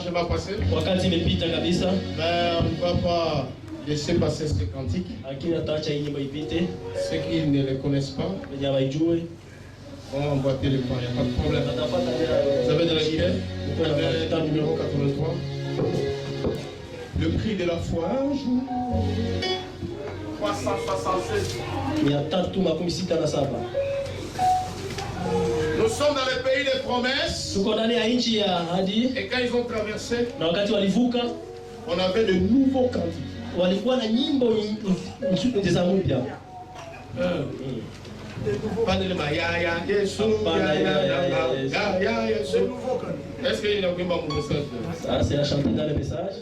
largement passé. Wakati imepita kabisa. Mais on ne va pas laisser passer ce cantique. Lakini ataacha hii nyimbo ipite. Ceux qui ne le connaissent pas, wenye hawaijui vont emboîter le pas, il n'y a pas de problème. Vous avez de la guitare? Vous avez le numéro 83. Le prix de la foi un jour. 376. Nous sommes dans le pays des promesses. Et quand ils ont traversé, on avait de nouveaux cantiques. Est-ce qu'il y a un message? Ça, c'est à chanter dans le message.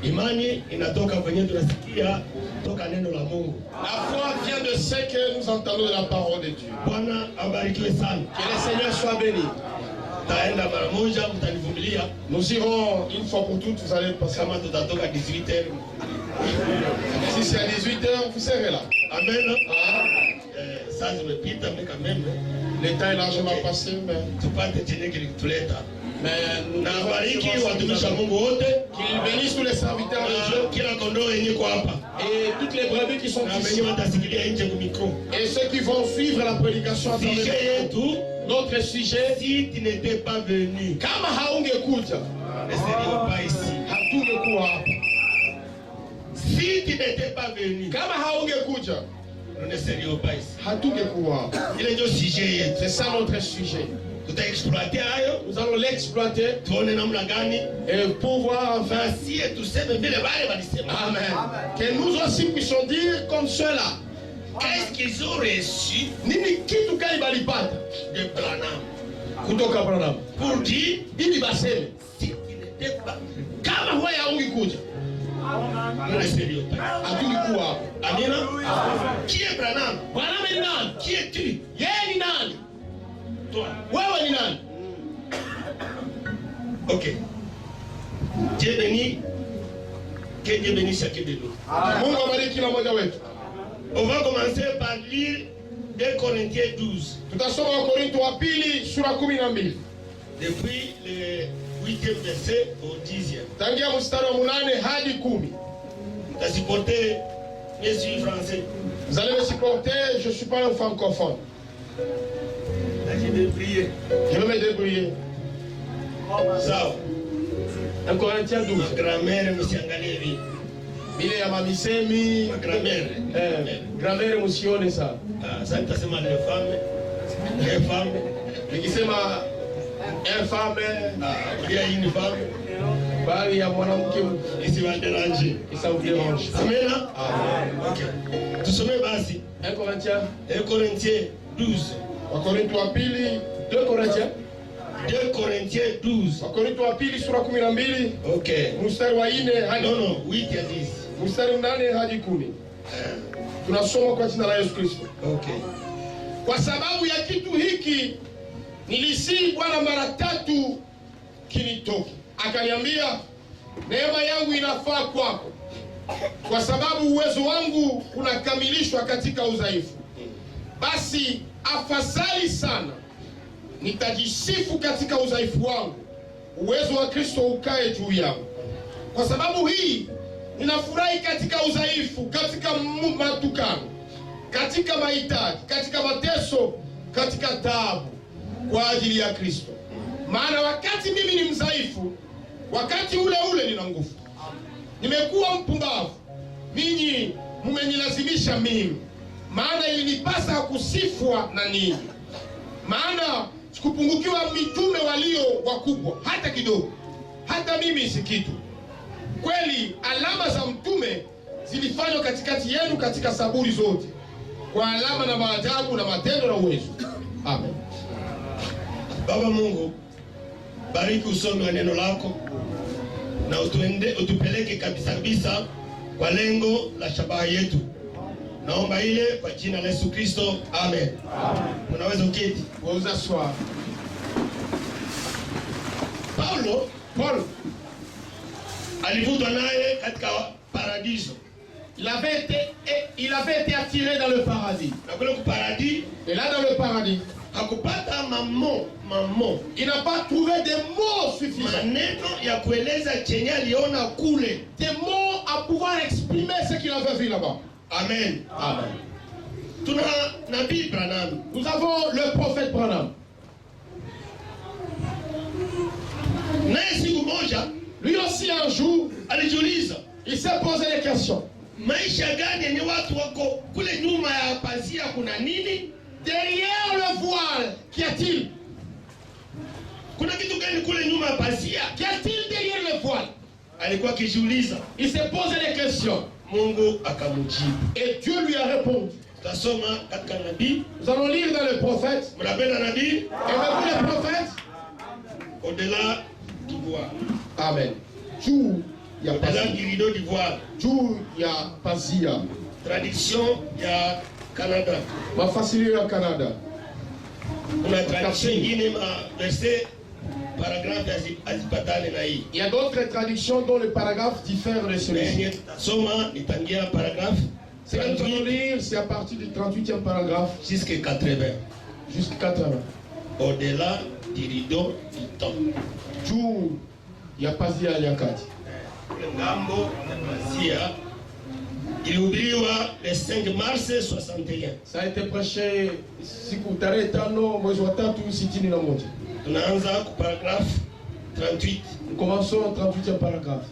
Imani inatoka kwenye tunasikia toka neno la Mungu. La foi vient de ce que nous entendons de la parole de Dieu. Bwana abarikiwe sana. Que le Seigneur soit béni. Taenda mara moja, mtanivumilia. Nous irons une fois pour toutes, vous allez passer. Kama tutatoka 18h. Si c'est à 18h, vous serez là. Amen. Ça zimepita mais quand même. Le temps est largement passé, mais tupate chenye kilituleta. Mais na bariki watumishi wa Mungu wote, qu'il bénisse tous les serviteurs de Dieu, kila kondoo yenye kwa hapa, et toutes les brebis qui sont ici, watasikilia nje kwa micro, et ceux qui vont suivre la prédication à travers yetu. Notre sujet, si tu n'étais pas venu, kama haungekuja, ne serais pas ici. Hatungekuwa hapa. Si tu n'étais pas venu, kama haungekuja, nous ne serions pas ici. Hatungekuwa hapa. Ile ndio sujet yetu. C'est ça notre sujet. Tutaexploiter hayo, nous allons l'exploiter, tuone namna gani et pouvoir enfin si tuseme vile wale walisema. Amen. Que nous aussi puissions dire comme cela. Qu'est-ce qu'ils ont reçu? Nini kitu gani balipata de Branham? Kutoka Branham. Pour dire ili baseme si tu n'étais pas, kama wewe haungekuja, nous ne serions pas. hatungekuwa hapa. Amina. Qui est Branham? Branham ni nani? Qui es-tu? Yeye ni nani? Toi. Wewe ni nani? Ok. Dieu bénit. Que Dieu bénisse chacun de nous. Mungu abariki kila mmoja wetu. On va commencer par lire 2 Corinthiens 12. Tutasoma Wakorintho wa pili sura 12. Depuis le 8e verset au 10e. Tangia mstari wa 8 hadi 10. T'as je suis français. Vous allez me supporter, je ne suis pas un francophone. Je vais prier. Je vais me débrouiller. Ça. 1 Corinthiens 12. Ma grand-mère msiangalie hivi. Bile ya mamisemi. Ma grand-mère. Grand-mère msione ça. Ça nitasema les femmes. Les femmes. Nikisema femme, il y a une femme. Bali ya mwanamke isiwadérange. Ça vous dérange. Amen. Amen. OK. Tusome basi 1 Corinthiens 12. Wakorintho wa pili 2 Corinthiens 2 Corinthiens 12. Wakorintho wa pili sura 12. OK. Mstari wa 4 hadi 8 ya 10. Mstari wa 8 hadi 10. Tunasoma kwa jina la Yesu Kristo. OK. Kwa sababu ya kitu hiki nilisii Bwana mara 3 kinitoke. Akaniambia, neema yangu inafaa kwako, kwa sababu uwezo wangu unakamilishwa katika udhaifu. Basi afadhali sana nitajisifu katika udhaifu wangu, uwezo wa Kristo ukae juu yangu. Kwa sababu hii ninafurahi katika udhaifu, katika matukano, katika mahitaji, katika mateso, katika taabu kwa ajili ya Kristo. Maana wakati mimi ni mdhaifu, wakati ule ule nina nguvu. Nimekuwa mpumbavu, ninyi mmenilazimisha mimi. Maana ilinipasa kusifwa na ninyi. Maana sikupungukiwa mitume walio wakubwa hata kidogo, hata mimi si kitu. Kweli alama za mtume zilifanywa katikati yenu katika saburi zote, kwa alama na maajabu na matendo na uwezo. Amen. Baba Mungu, bariki usomi wa neno lako na utupeleke kabisa kwa lengo la shabaha yetu. Naomba ile kwa jina la Yesu Kristo. Amen. Unaweza uketi. Vous asseoir. Paul alivutwa naye katika paradiso. Il avait été attiré dans le paradis. Na kule ku paradis, et là dans le paradis, hakupata mammo. Il n'a pas trouvé des mots suffisants. Maneno ya kueleza chenye aliona kule. Des mots à pouvoir exprimer ce qu'il avait vu là-bas. Amen. Amen. Tuna nabii Branham. Nous avons le prophète Branham. Naye siku moja, lui aussi un jour, alijiuliza, il s'est posé des questions. Maisha gani yenye watu wako kule nyuma ya pazia kuna nini? Derrière le voile, qu'y a-t-il? Kuna kitu gani kule nyuma ya pazia? Qu'y a-t-il derrière le voile? Alikuwa akijiuliza. Il s'est posé des questions. Mungu akamjibu. Et Dieu lui a répondu. Tasoma katika nabii. Nous allons lire dans le prophète. Mnapenda nabii? Aimez-vous les prophètes? au-delà du voile. Amen. Juu ya Au-delà pazia. du rideau du voile. Juu ya pazia. Traduction ya Canada. Mafasirio ya Canada. Kuna traduction ingine ma verset paragraphe azipatane na hii. Il y a d'autres traductions dont le paragraphe diffère de celui-ci. Soma nitangia paragraphe Ce que nous allons lire, c'est à partir du 38e paragraphe jusqu'à 80. jusqu'à 80. Au-delà du rideau du temps. Juu ya pazia ya kati. Ngambo Pazia ilihubiriwa le 5 mars 61. Ça a été prêché siku tarehe 5 mwezi wa 3 61. Tunaanza ku paragraphe 38. Nous commençons au 38e paragraphe.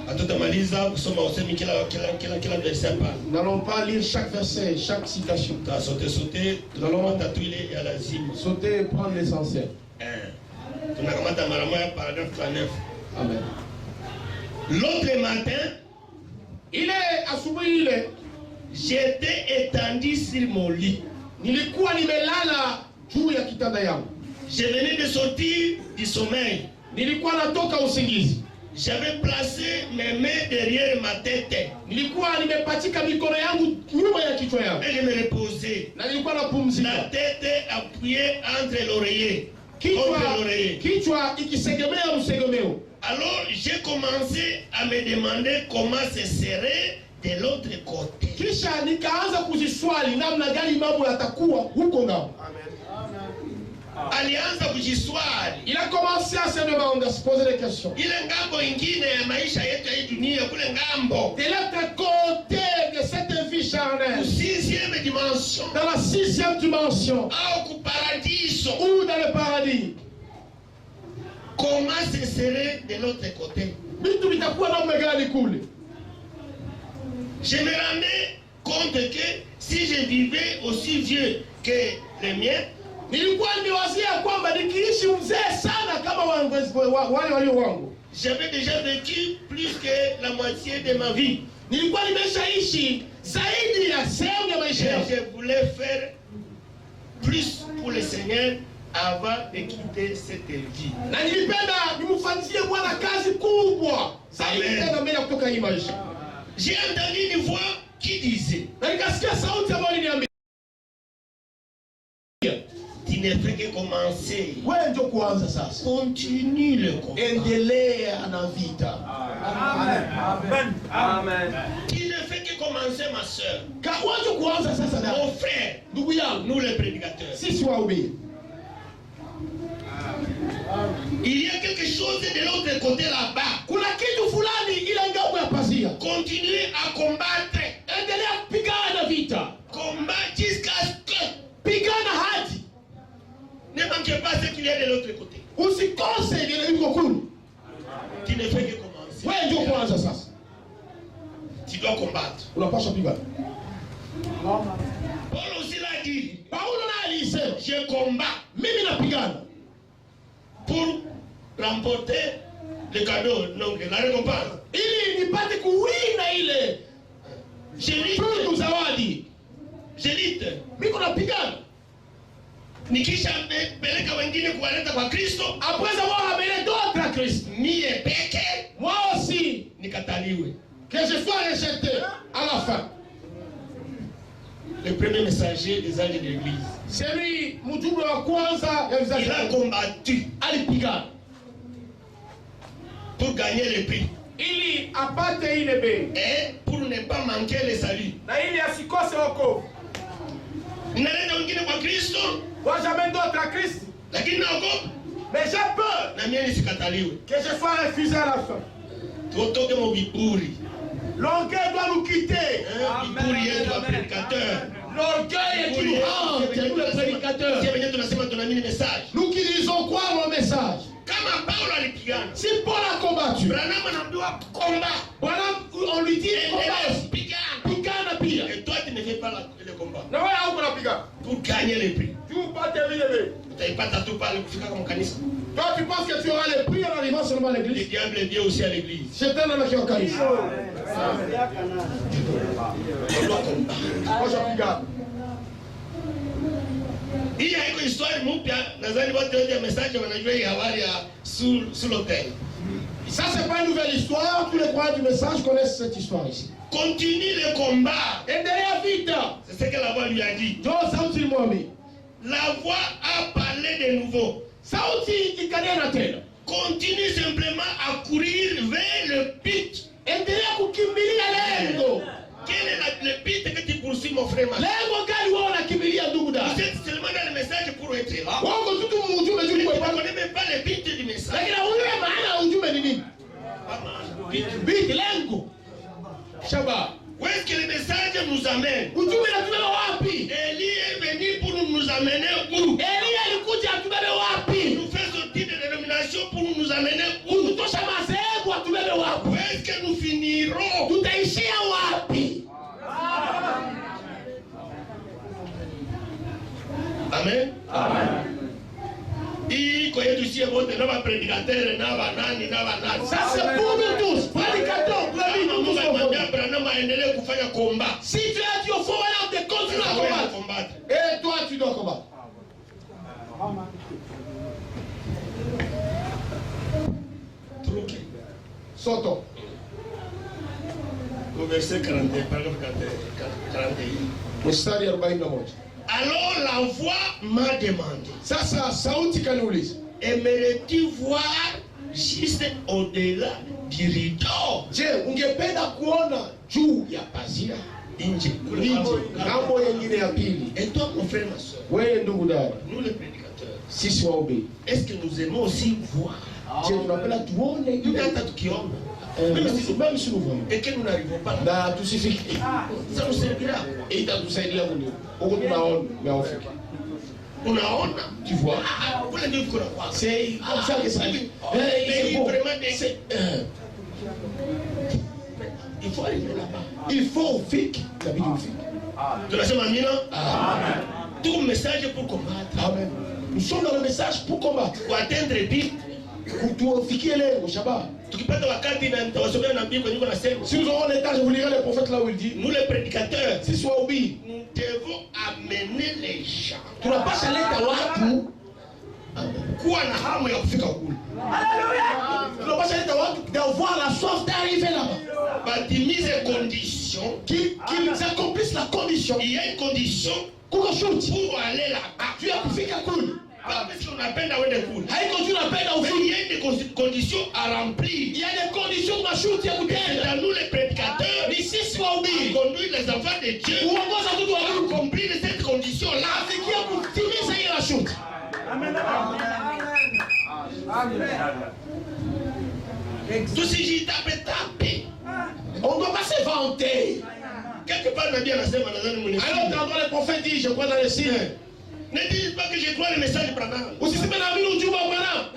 Hatutamaliza kusoma usemi kila verset hapa. Nous n'allons pas lire chaque verset, chaque citation. Tutasote tunakamata tu ile ya lazima. Sauter et prendre l'essentiel. Tunakamata mara moja paragraphe 39. Amen. L'autre matin, Ile asubuhi ile j'étais étendu sur mon lit. nilikuwa nimelala juu ya kitanda yangu. Je venais de sortir du sommeil. Nilikuwa natoka usingizi. J'avais placé mes mains derrière ma tête Nilikuwa nimepachika mikono yangu nyuma ya kichwa yangu. et je me reposais. Na nilikuwa La napumzika. tête appuyée entre l'oreiller. Contre l'oreiller. Kichwa ikisegemea msegemeo. Alors j'ai commencé à me demander comment ce serait de l'autre côté. Kisha nikaanza kujiswali namna gani mambo yatakuwa huko ngao. Alianza kujiswali. Il a commencé à se demander, à se poser des questions. Ile ngambo ingine ya maisha yetu ya hii dunia, kule ngambo De l'autre côté de cette vie charnelle, ku 6e dimension dans la 6e dimension, au ku paradiso, ou dans le paradis, comment ce serait de l'autre côté? vitu vitakuwa namna gani kule? Je me rendais compte que si je vivais aussi vieux que les miens, Nilikuwa nimewazia kwamba nikiishi mzee sana kama wale walio wangu, j'avais déjà vécu plus que la moitié de ma vie. nilikuwa nimeshaishi zaidi ya sehemu ya Et maisha yangu, je voulais faire plus pour le Seigneur avant de quitter cette vie. na nilipenda nimfanyizie Bwana kazi kubwa zaidi Amen. tena mbele ya kutoka hii maisha. J'ai entendu une voix qui disait, Na nikasikia sauti ambayo iliniambia, tu ne fais que commencer. wewe ndio kuanza sasa, Continue le combat. endelea na vita. Tu ne fais que commencer, ma soeur. Wewe ndio kuanza sasa, na Mon frère, ndugu yangu, nous les prédicateurs. sisi wahubiri, Il y a quelque chose de l'autre côté là-bas. kuna kitu fulani ile ngambo ya pazia. Continuez à combattre. Endelea kupigana vita, Combat jusqu'à ce que pigana hadi ne manquez pas ce qu'il y a de l'autre côté. usikose ile liko kule. Tu ne fais que commencer. Wewe ndio kuanza sasa, Tu dois combattre. unapaswa pigana. Paul aussi l'a dit. Paulo naye alisema, Je combats mimi napigana pour remporter le cadeau, donc la récompense. ili nipate kuwina ile Je tuzo lutte. zawadi. Je lutte. Miko napigana Nikisha peleka wengine kuwaleta kwa Kristo, après avoir amené d'autres à Christ, mie peke moi aussi, nikataliwe. que je sois rejeté à la fin. Le premier messager des âges de l'église. C'est lui mjumbe wa kwanza ya vizazi. Il a combattu Alipigana pour gagner le prix ili apate ile bei et pour ne pas manquer le salut. na ili asikose wokovu. Ninaleta wengine kwa Kristo, Moi j'amène d'autres à Christ, lakini naogopa mais j'ai peur na mie nisikataliwe. que je sois refusé à la fin. Tuotoke mo viburi. L'orgueil doit nous quitter. Viburi yetu wa predikateur. L'orgueil qui nous hante, nous les prédicateurs. Sisi wenyewe tunasema tunaamini message. Nous qui lisons quoi le message? Kama Paulo alipigana, Si Paul a combattu, Branham anaambiwa combat. voilà, on lui dit Endelea combat. pigana. Pigana pia. Et toi tu ne fais pas le combat. Na wewe hauko napigana. Pour gagner le prix. Tu upate vile vile. Utaipata tu pale kufika kwa kanisa. Toi tu penses que tu auras les prix en arrivant seulement à Le l'église? diable vient aussi à l'église. Shetani anakia kanisa. On doit combattre. Moi j'apigana. Hii haiko histoire mpya, nadhani watu wote ya message wanajua hii habari ya sur l'autel. Ça, c'est pas une nouvelle histoire. Tous les croyants du message connaissent cette histoire ici. Continue le combat. Endelea vita. C'est ce que la voix lui a dit. Ndio sauti ilimwambia. La voix a parlé de nouveau. Sauti ikanena tena. Continue simplement à courir vers le but. Endelea kukimbilia lengo. Quel est le but que tu poursuis, mon frère? Lengo gani wewe unakimbilia ndugu dada? Vous êtes seulement dans le message pour être là. Wako tu ujumbe Vous juu ne kwa connaissez même pas le but du message. lakini hujui maana ya ujumbe ni nini? Biti lengo. Shaba. Où est-ce que le message nous amène? Ujumbe unatubeba wapi? Élie est venu pour nous amener où? Elia alikuja atubebe wapi? Nous fait sortir de dénomination pour nous amener où? Kutosha madhehebu atubebe wapi? Où est-ce que nous finirons? Tutaishia wapi? Amen. Hii kwa yetu sie wote na wapredikatere na wanani na wanani. Ça c'est pour nous tous. Prédicateur, Mungu amemwambia Abraham aendelee kufanya komba. si tu as dit au fond, voilà, tu continues à combattre. Et toi, tu dois combattre. Truque. Sortons. Au verset 41, paragraphe 41. Mstari 41. Alors la voix m'a demandé, Sasa sauti kaniuliza, aimerais-tu voir juste au-delà du rideau? je, ungependa kuona juu ya pazia Nje. nje ngambo nyingine ya pili? Et toi, mon frère, ma soeur, Wewe ndugu dada, nous les prédicateurs, sisi wahubiri, est-ce que nous aimons aussi voir? je, tunapenda tuone Nous ile hata tukiona, même si nous voyons et que nous n'arrivons pas là, na tusifike, ça nous servira. itatusaidia kunini huko tunaona na ufike. Unaona? Tu vois, Kule ndio kuna kwa. c'est comme ça que ça dit. Mais C'est bon. vraiment des- C'est, Il faut arriver là-bas. il faut ufike, inabidi ufike. Tunasema amina. Amen. Tout message pour combattre, Amen. Nous sommes dans le message pour combattre. pour atteindre but. Tufikie lengo Shabbat. Tukipata wakati na nitawasomea nabii kwenye kuna sema. Si nous aurons les temps, je vous lirai les prophètes là où il dit, Nous les prédicateurs, si soit ubii, nous devons amener les gens tunapasha leta watu kuwa na hamu ya kufika kule. tunapasha leta watu d'avoir la soif d'arriver là-bas, Batimize condition. qu'ils accomplissent la condition. Il y a une condition Kuko shuti pour aller là-bas. juu ya kufika kule, Pas parce qu'on appelle à wende kule. haiko juu napenda Mais il ufike. y a des conditions à remplir. Il y a des conditions mashuti ya C'est kutenda. à nous les prédicateurs Ni sisi de wahubiri conduire les enfants de Dieu kuongoza watoto wa à Mungu accomplir cette condition-là. afikia kutimiza ile mashuti. Tusijitape. On ne doit pas se vanter. Quelque part, Nabi anasema nadhani Alors mnisikia. quand les prophètes disent, je crois dans les signes, Ne dites pas que je crois le message Branham. usiseme naamini ujumbe wa Bwana.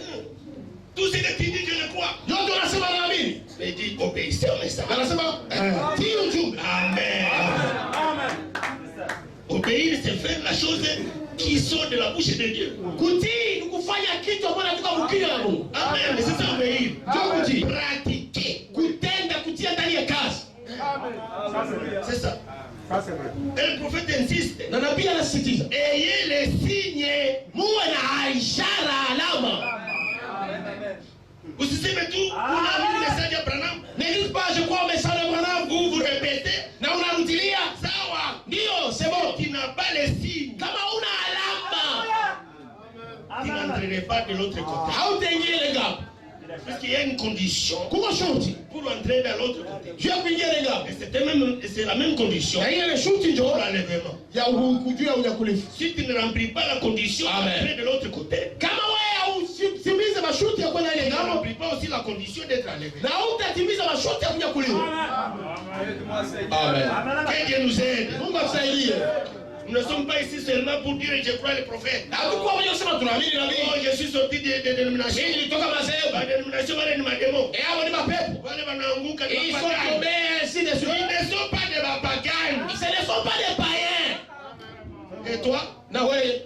Tout ce que tu dis, je le crois. Yote wanasema naamini. Mais dis, obéissez au message. Anasema tii ujumbe. Amen. Obéir, c'est faire la chose qui sort de la bouche de Dieu. Kutii ni kufanya kitu ambacho kinatoka mkinywa na Mungu. Amen. Mais c'est ça, obéir. Ndio kutii. Pratiquer. Kutenda, kutia ndani ya kazi. C'est ça. Et le prophète insiste. Na nabii anasisitiza, Ayez les signes. muwe na ishara, alama. Usiseme tu, unaamini message ya Branham. Ne dites pas je crois au message de Branham, Vous répétez. na unarudilia. Sawa. Ndio, c'est bon. Tu n'as pas les signes. Kama una alama, Tu n'entrerais pas de l'autre côté. hautaingia ile ngapo. Parce qu'il y a une condition Kuko shuti pour entrer dans l'autre côté. juu ya kuingia ile ngapo. Et c'est la même condition Na ile shuti pour ndio l'enlèvement. ya kujua ya unyakulifu. Si tu ne remplis pas la condition Amen. d'entrer de l'autre côté, Kama wewe usitimize mashuti ya kwenda ile tu ne ngapo, remplis pas aussi la condition d'être enlevé. na utatimiza mashuti ya kunyakuliwa. Amen. Que Dieu nous aide. Mungu atusaidie. Nous ne sommes pas ici seulement pour dire je crois le prophète. Hatukuwa wenye kusema tunaamini nabii. Oh, je suis sorti de dénomination. Mimi nilitoka madhehebu. Ma dénomination, wale ni mademo. Hao ni mapepo. Wale wanaanguka ni Ils sont mapagani. tombés ainsi de Ils suite. ne sont pas des mapagani. Ce ne sont pas des païens. Et toi? Na wewe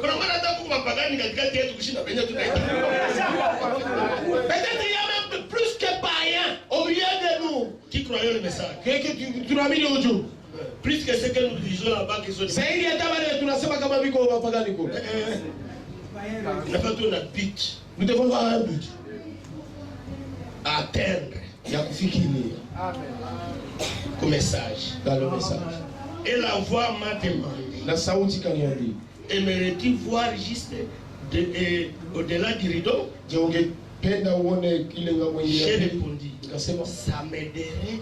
Kuna maana hata kwa mapagani katikati yetu kushinda penye tunaita. peut-être il y a même plus que païens au milieu de nous. Qui croyait le message? Que tunaamini ujumbe. Plus que ce que nous disons là-bas qui sont zaidi hata wale tunasema kama viko wapagani kule. n'a pas tout notre but. Nous devons avoir un but À atteindre ya kufikiria comme message. dans le message. Et la voix m'a demandé, Na sauti kaniambia, aimerais-tu voir juste au-delà du rideau? je ungependa uone ile ngambo J'ai ingine? répondu, Nikasema ça m'aiderait.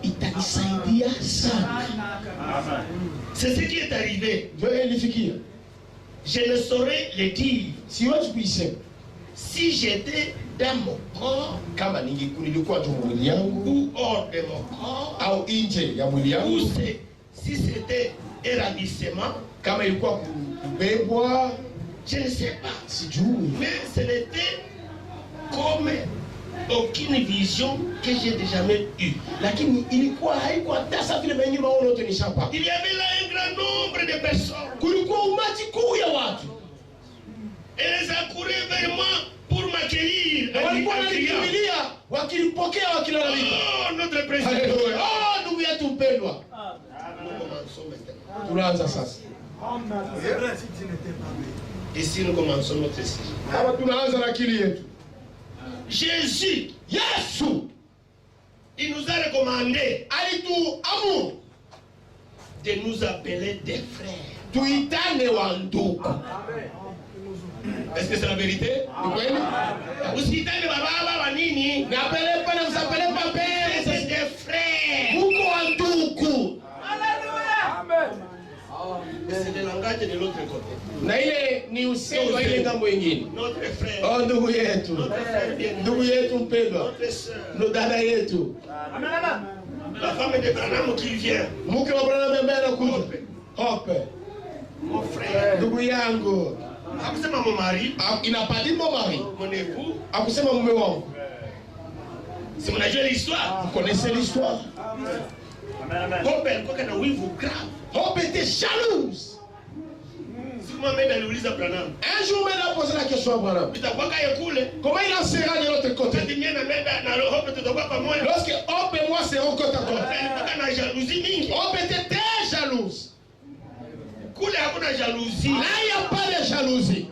itanisaidia sana. C'est ce qui est arrivé. Ndio ilifikia. Je ne saurais le dire. Siwezi kuisema Si j'étais dans mon corps kama nilikuwa tu mwili yangu ou hors de mon corps, au nje ya mwili ou yangu, si c'était un ravissement, kama ilikuwa kubebwa, je ne sais pas. sijui. Mais ce n'était comme aucune vision que j'ai jamais eue. Lakini ilikuwa haikuwa hata sawa vile mengine maono yote nishapa. Il y avait là un grand nombre de personnes. Kulikuwa umati kuu ya watu. Elles accouraient vers moi pour m'accueillir. Na walikuwa en criant, wananikimbilia wakilipokea wakilalamika. oh, notre président. Haleluya. Oh, ndugu yetu mpendwa. Nous commençons maintenant. Tunaanza sasa. Ici, nous commençons notre série. Hapa tunaanza na akili yetu. Jésus, Yesu il nous a recommandé alituamuru de nous appeler des frères. tuitane wa ndugu. Est-ce que c'est la vérité? Ni kweli? Usitane baba wa nini? Napele pana msapele C'est papele. des frères. Mungu wa ndugu. C'est le langage de l'autre côté. Na ile ni usemi wa ile ngambo nyingine. Notre frère. Oh, ndugu yetu. Notre frère bien. Ndugu yetu mpendwa. Notre soeur. Ndo dada yetu. La femme de Branham qui vient. Mke wa Branham ambaye anakuja. Hope. Mon frère. Ndugu yangu. Hakusema mon mari. Inapadi mon mari. Mon époux. Akusema mume wangu. Si mnajua l'histoire. Vous connaissez l'histoire. Hope alikuwa kana wivu grave. Hope était jalouse. Siku moja mimi aliuliza Branham. Un jour, elle a posé la question à Branham. Tutakuwa kaya kule. Comment il en sera de l'autre côté? Wakati mimi na menda na Hope tutakuwa pamoja. Lorsque Hope et moi serons côte à côte. Alikuwa na jalousie mingi. Hope était très jalouse. Kule hakuna jalousie. Là, il n'y a pas de jalousie.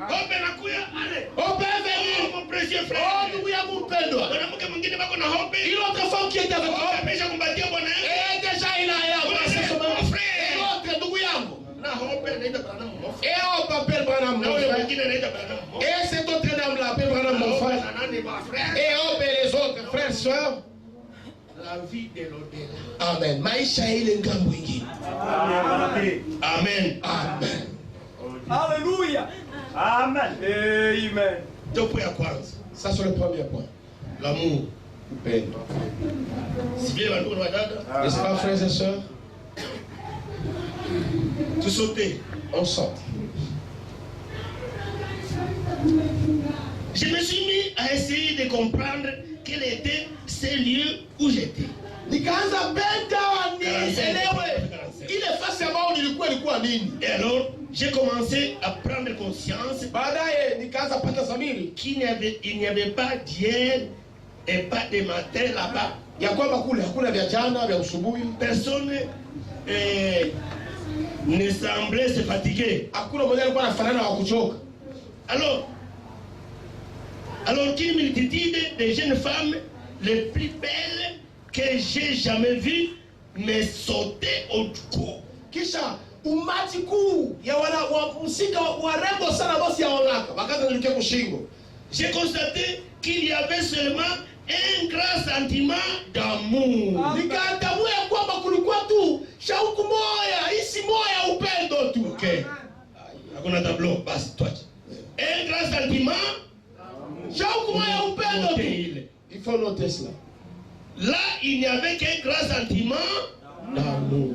Hope nakuya ale. Hope est Oh, venu. mon précieux frère. Oh, ndugu yangu mpendwa. Mwanamke mwingine bako na Hope. Une autre femme qui était avec Hope Hope. amesha kumbatia bwana yake. Et déjà, il a embrassé son mari. Et l'autre, ndugu yangu. Na Hope anaita Branham mon frère. Et Hope appelle Branham Na mon yule frère. mwingine anaita Branham mon frère. Et cette autre dame l'appelle Branham mon frère. Na nani mon frère? Et Hope et les autres frères, sœurs. La vie de l'au-delà. Amen. Maisha ya ile ngambo ingine. Amen. Amen. Alléluia. Amen. Amen. Topo ya kwanza. Ça, c'est le premier point. L'amour. Upendo. Si vile bandugu na wadada. N'est-ce pas, frères et sœurs? Tusote. On sort. Je me suis mis à essayer de comprendre quel était ce lieu où j'étais. Nikaanza benda nielewe ile fasi ambayo ilikuwa nini. Et alors, j'ai commencé à prendre conscience Baadaye nikaanza pata zamiri qu'il n'y avait pas d'hier et pas de matin là-bas. ya kwamba kule hakuna vya jana vya usubuhi, Personne ne semblait se fatiguer. hakuna mmoja alikuwa anafanana wa kuchoka. Alors qu'une multitude de jeunes femmes les plus belles que j'ai jamais vues me sautaient au cou. Kisha umati kuu ya msika warembo sana basi ya wanaka wakaanza nirukia kushingo. J'ai constaté qu'il y avait seulement un grand sentiment d'amour. Nikatambua ya kwamba kulikuwa tu shauku moya, hisi moya, upendo tu. Okay. Hakuna tableau, basi tuache. Un grand sentiment, Shauku moya, upendo tu. ile. Il faut noter cela. Là, il n'y avait qu'un grand sentiment D'amour.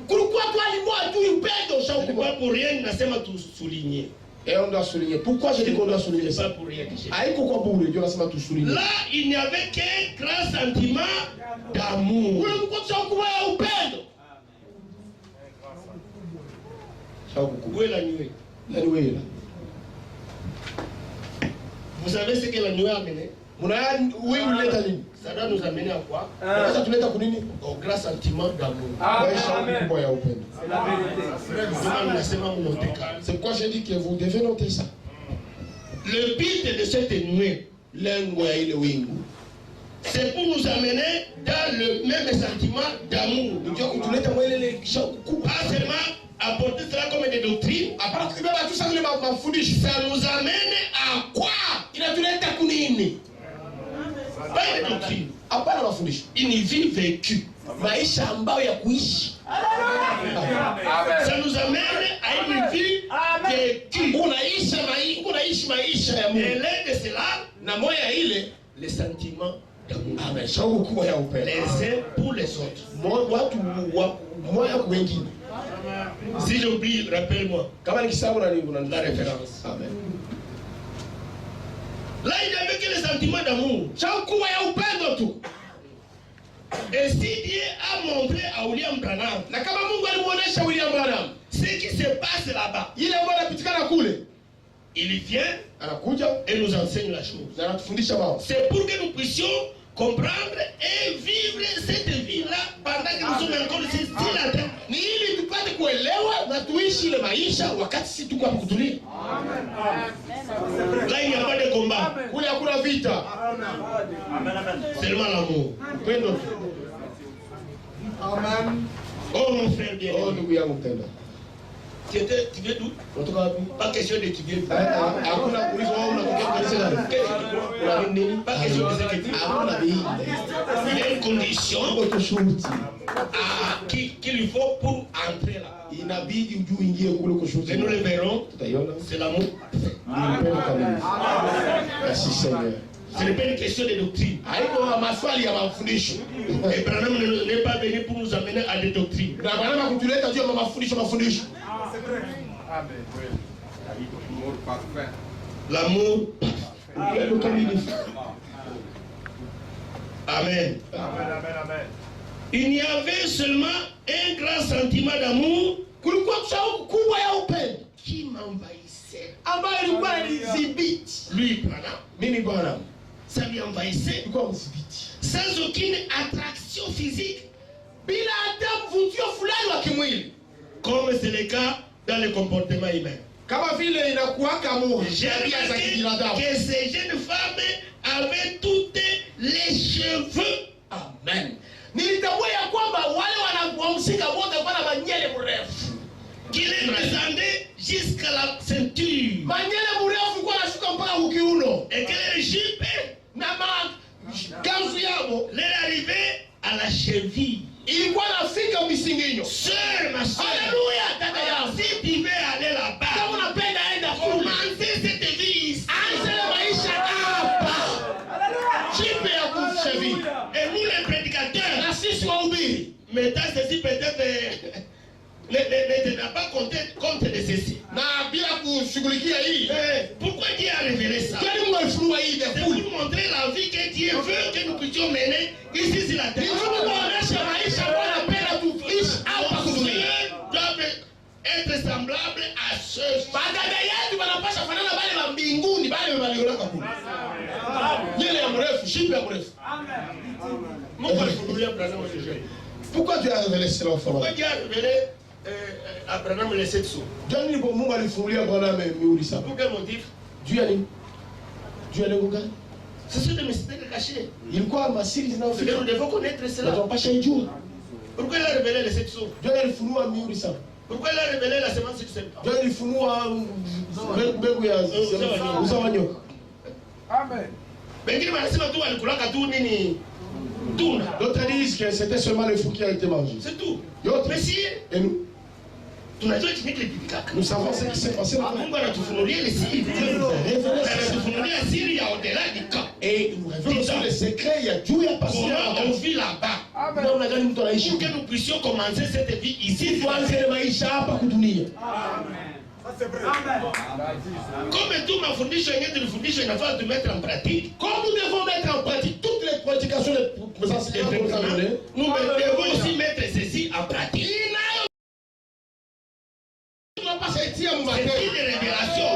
Kulikuwa tu alimoa tu upendo, shauku C'est moya. pas pour rien, nasema tu souligner. Et on doit souligner. Pourquoi je dis qu'on doit souligner C'est pas ça? pour rien que j'ai. Haiko kwa bure, ndio nasema tu souligner. Là, il n'y avait qu'un grand sentiment d'amour. Kulikuwa tu shauku moya, upendo. Shauku kubwa. Où est la nuée? Nani wewe? Vous savez ce que la nuée a amené? Muna wingu leta nini? Ça doit nous amener à quoi? Sasa tuleta kunini? Au grand sentiment d'amour. Maisha kubwa ya upendo. C'est la vérité. C'est pourquoi j'ai dit que vous devez noter ça. Le but de cette nuée, Lengo ya ile wingu. c'est pour nous amener dans le même sentiment d'amour. Ndio kutuleta mwele shauku kubwa. Pas seulement apporter cela comme des doctrines. Hapana kubeba tu sana ile mafundisho. Ça nous amène à quoi? Inatuleta kunini? Pas des doctrines. Hapana mafundisho. Une vie vécue. Maisha ambayo ya kuishi. Ça nous amène à une vie vécue. Unaishi maisha ya Et Mungu. l'un de cela, Na moya ile les sentiments d'amour. amen. Shauku kubwa ya upendo. Les uns pour les autres. Watu moya kwa wengine. Si j'oublie, rappelle-moi. Kama nikisahau na nini La référence. Amen. Là, il n'y avait que les sentiments d'amour. Shauku kubwa ya upendo tu. Et si Dieu a montré à William Branham Na kama Mungu alimuonesha William Branham ce qui se passe là-bas, ile ambayo inapitikana kule, il vient anakuja et nous enseigne la chose. na anatufundisha mambo. C'est pour que nous puissions comprendre et vivre cette vie-là pendant que nous sommes encore ici sur la terre. Ni ili tupate kuelewa na tuishi ile maisha wakati sisi tuko hapa kutulia. Là, il n'y a pas de combat, Kule hakuna vita, seulement l'amour. upendo tu. Oh mon frère Oh bien-aimé, ndugu yangu mpendwa. tu viens d'où? Unatoka wapi? Pas question de tu viens d'où. Hakuna kuuliza wewe unatokea kanisa gani? Una nini? Pas question de ce que tu veux. Hakuna bei. Il y a une condition Uko shuruti. qu'il lui faut pour entrer là. Inabidi ujue uingie kule kwa shuruti. Et nous le verrons, Tutaiona. c'est l'amour. Ni upendo kamili. Merci Seigneur. Ce n'est pas une question de doctrine. Haiko maswali ya mafundisho. Et Branham n'est pas venu pour nous amener à des doctrines. Na Branham kutuleta juu ya mafundisho. L'amour. Upendo kamili. Amen. Il y avait seulement un grand sentiment d'amour Kulikuwa shauku kubwa ya upendo qui m'envahissait. ambayo ilikuwa inadhibiti. Lui, Branham, Mimi Branham ça lui envahissait ilikuwa mdhibiti. sans aucune attraction physique, Bila hata mvutio fulani wa kimwili. comme c'est le cas dans le comportement humain. Kama vile inakuwaka J'ai tabia za remarqué kibinadamu. que ces jeunes femmes avaient toutes les cheveux. Amen. Nilitambua ya kwamba wale wanamsika wote walikuwa na manyele mrefu. Qui les descendaient jusqu'à la ceinture. Manyele mrefu kwa nashuka mpaka ukiuno. Et que les jupes Na kanzu yao leur arrivaient à la cheville. ilikuwa nafika misinginyo. Sœur, ma soeur, Haleluya dada yangu. si tu veux aller Kama là-bas, unapenda enda kule. commencez cette vie ici. Anza maisha hapa. Jipe ya kushavi. Et nous les prédicateurs, Na sisi wahubiri. mettons ceci peut-être, ne tenons pas compte de ceci. Na bila kushughulikia hii. Pourquoi Dieu a révélé ça? Kwani Mungu alifunua hii vya C'est kule. pour montrer la vie que Dieu veut que nous puissions mener ici sur la terre. Ni Mungu kuonesha maisha ambayo anapenda tuishi hapa Nos kudunia. sœurs doivent être semblables à ceux. Madada yetu wanapasha fanana bale wa mbinguni, bale waliolaka kule. Nyele ya mrefu, shipe ya mrefu. Mungu alifunulia Branham les jeunes. Pourquoi Dieu a révélé cela au Pourquoi Faraon? Dieu a révélé à Branham les 7 sceaux? Jani ni Mungu alifungulia Bwana miuli saba. Pour quel motif? Juu ya nini? Juu ya lengo gani? Ce sont des mystères cachés. Ilikuwa masiri C'est que zinazofika. nous devons connaître Na cela. tunapasha ijua. Pourquoi il a révélé les 7 sceaux? Juu alifunua miuli saba. Pourquoi il a révélé la semence du serpent? Juu alifunua mbegu ya uzawa nyoka. Wengine wanasema tu walikulaka tu nini? Tuna. D'autres disent que c'était seulement le fruit qui a été mangé. C'est tout. Yote. Mais si Et nous, tunajua kinachopitikaka. nous savons ce qui s'est passé là. Mungu anatufunulia ile siri. Révélé ça. Anatufunulia siri ya au-delà du camp. Et il nous révèle aussi les secrets ya juu ya passé. Comment on vit là-bas. Namna gani mtu anaishi? Pour que nous puissions commencer cette vie ici. Tuanze maisha hapa kudunia. Comme tout mafundisho yenyewe tulifundishwa inafaa tu mettre en pratique. Comme nous devons mettre en pratique toutes les prédications des enseignements que nous avons donnés, Nous devons aussi mettre ceci en pratique. C'est une révélation.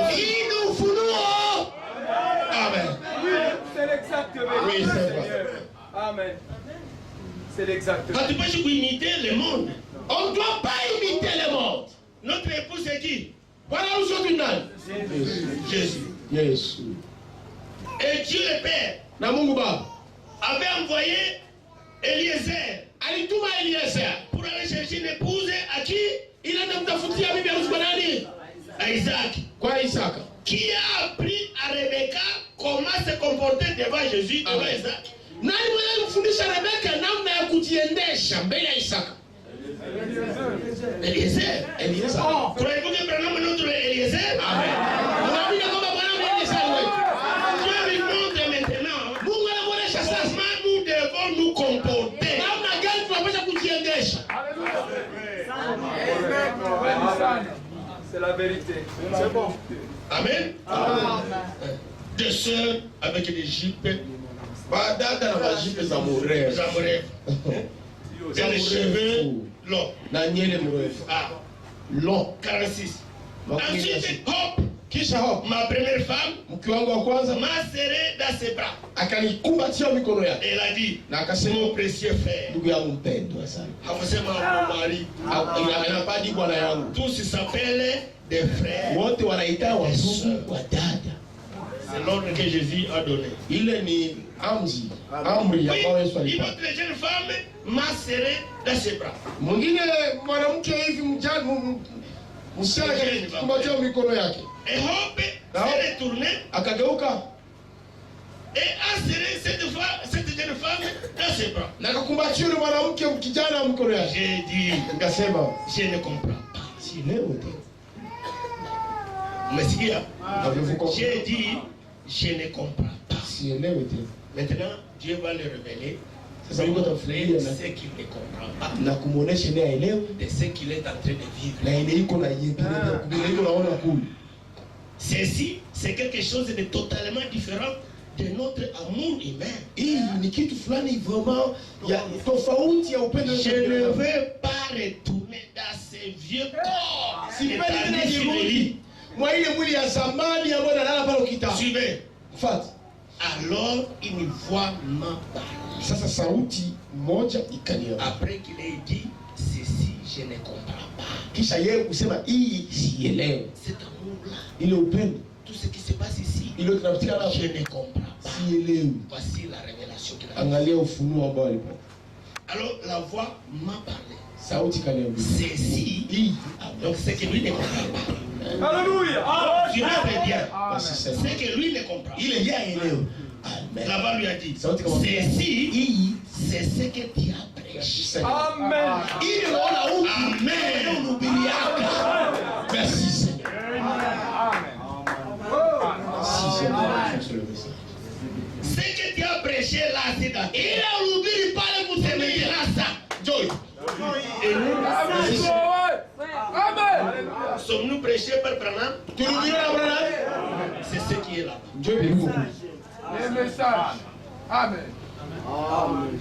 Amen. l'exacte vérité. Oui, c'est vrai. Seigneur. Amen. C'est l'exacte vérité. Hatupaswi kuimiter le monde. On ne doit pas imiter le monde. Notre épouse c'est qui? Bwana harusi wetu ni nani? Jésus. Yesu. Et Dieu le Père Na Mungu Baba avait envoyé Eliezer alituma Eliezer pour aller chercher une épouse à qui? ili aende kumtafutia bibi harusi kwa nani? À Isaac. Kwa Isaka. Qui a appris à Rebecca comment se comporter devant Jésus, devant Amen. Isaac? Nani mwenye alimfundisha Rebeka namna ya kujiendesha mbele ya Isaka? Eliezer. Eliezer. Croyez-vous que Branham est notre Eliezer? Amen. Unaamini kwamba Bwana ni Eliezer wetu? Dieu lui montre maintenant Mungu anamuonesha sasa comment nous devons nous comporter. namna gani tunapaswa kujiendesha. C'est la vérité. C'est bon. Amen. Des sœurs avec des jupes, Badada na majipe za murefu. des amoureux, et les cheveux longs. Na nyele mrefu. Ah, Long. 46. Makumi na Ensuite, sita. hop, Kisha hapo ma première femme mke wangu wa kwanza m'a serré dans ses bras. akanikumbatia mikono yake Elle a dit, na akasema, mon précieux frère. ndugu yangu mpendwa sana. Hakusema mon mari. Anapadi bwana yangu. Tous s'appellent des frères. Wote wanaita wa ndugu wa dada. C'est l'ordre que Jésus a donné. Ile ni amri Oui, ambayo Yesu une alipa. autre jeune femme m'a serré dans ses bras. Mwingine mwanamke hivi msichana kumbatia mikono yake. Et hop, s'est retourné Akageuka et a serré cette jeune femme dans ses bras. na akakumbatia yule mwanamke kijana mikono yake. J'ai dit, Nikasema je ne comprends pas. sielewi tena. Messikia, Avez-vous j'ai compris? dit, je ne comprends pas. Sielewi tena. Maintenant, Dieu va le révéler. Sasa Mungu atafunulia De na ce qu'il ne comprend pas. na kumuonesha naye aelewe De ce qu'il est en train de vivre. na ile iko na yeye bila iko naona kule. Ceci, c'est quelque chose de totalement différent de notre amour humain. Hii ni kitu fulani vraiment ya tofauti ya upendo Je ne veux pas retourner dans ces vieux corps. Sipendi tena établis sur le nirudi lit. mwa ile mwili ya zamani ambayo nalala pale ukitaka. Suivez. Fuata. Alors une voix m'a parlé. Sasa sauti moja ikaniambia. Après qu'il ait dit ceci, je ne comprends pas. Kisha yeye kusema hii sielewi. Cet amour-là, Ile upendo tout ce qui se passe ici, ile tunapitia je hapo ne comprends pas. sielewi. Voici la révélation qu'il a. Angalia ufunuo ambao alipata. Alors la voix m'a parlé. Sauti kaniambia. Ceci, Hii donc c'est que lui ne comprend pas. Alléluia. Suivez très bien. basi sema. C'est que lui ne comprend pas. Ile yeye aelewe. Amen. La voix lui a dit, Sauti kama ceci, hii c'est ce que tu as prêché. Amen. ili unaona huku Amen. unahubiriaka. Merci Seigneur. Si Seigneur, sur le message. Ce que tu as prêché là, c'est d'accord. Ile ulihubiri pale kusemea Grâce. Joy. Et nous, Amen. sommes-nous prêchés par Branham? Tulihubiri na Bwana. C'est ce qui est là. Joy biliko. Le message. Amen.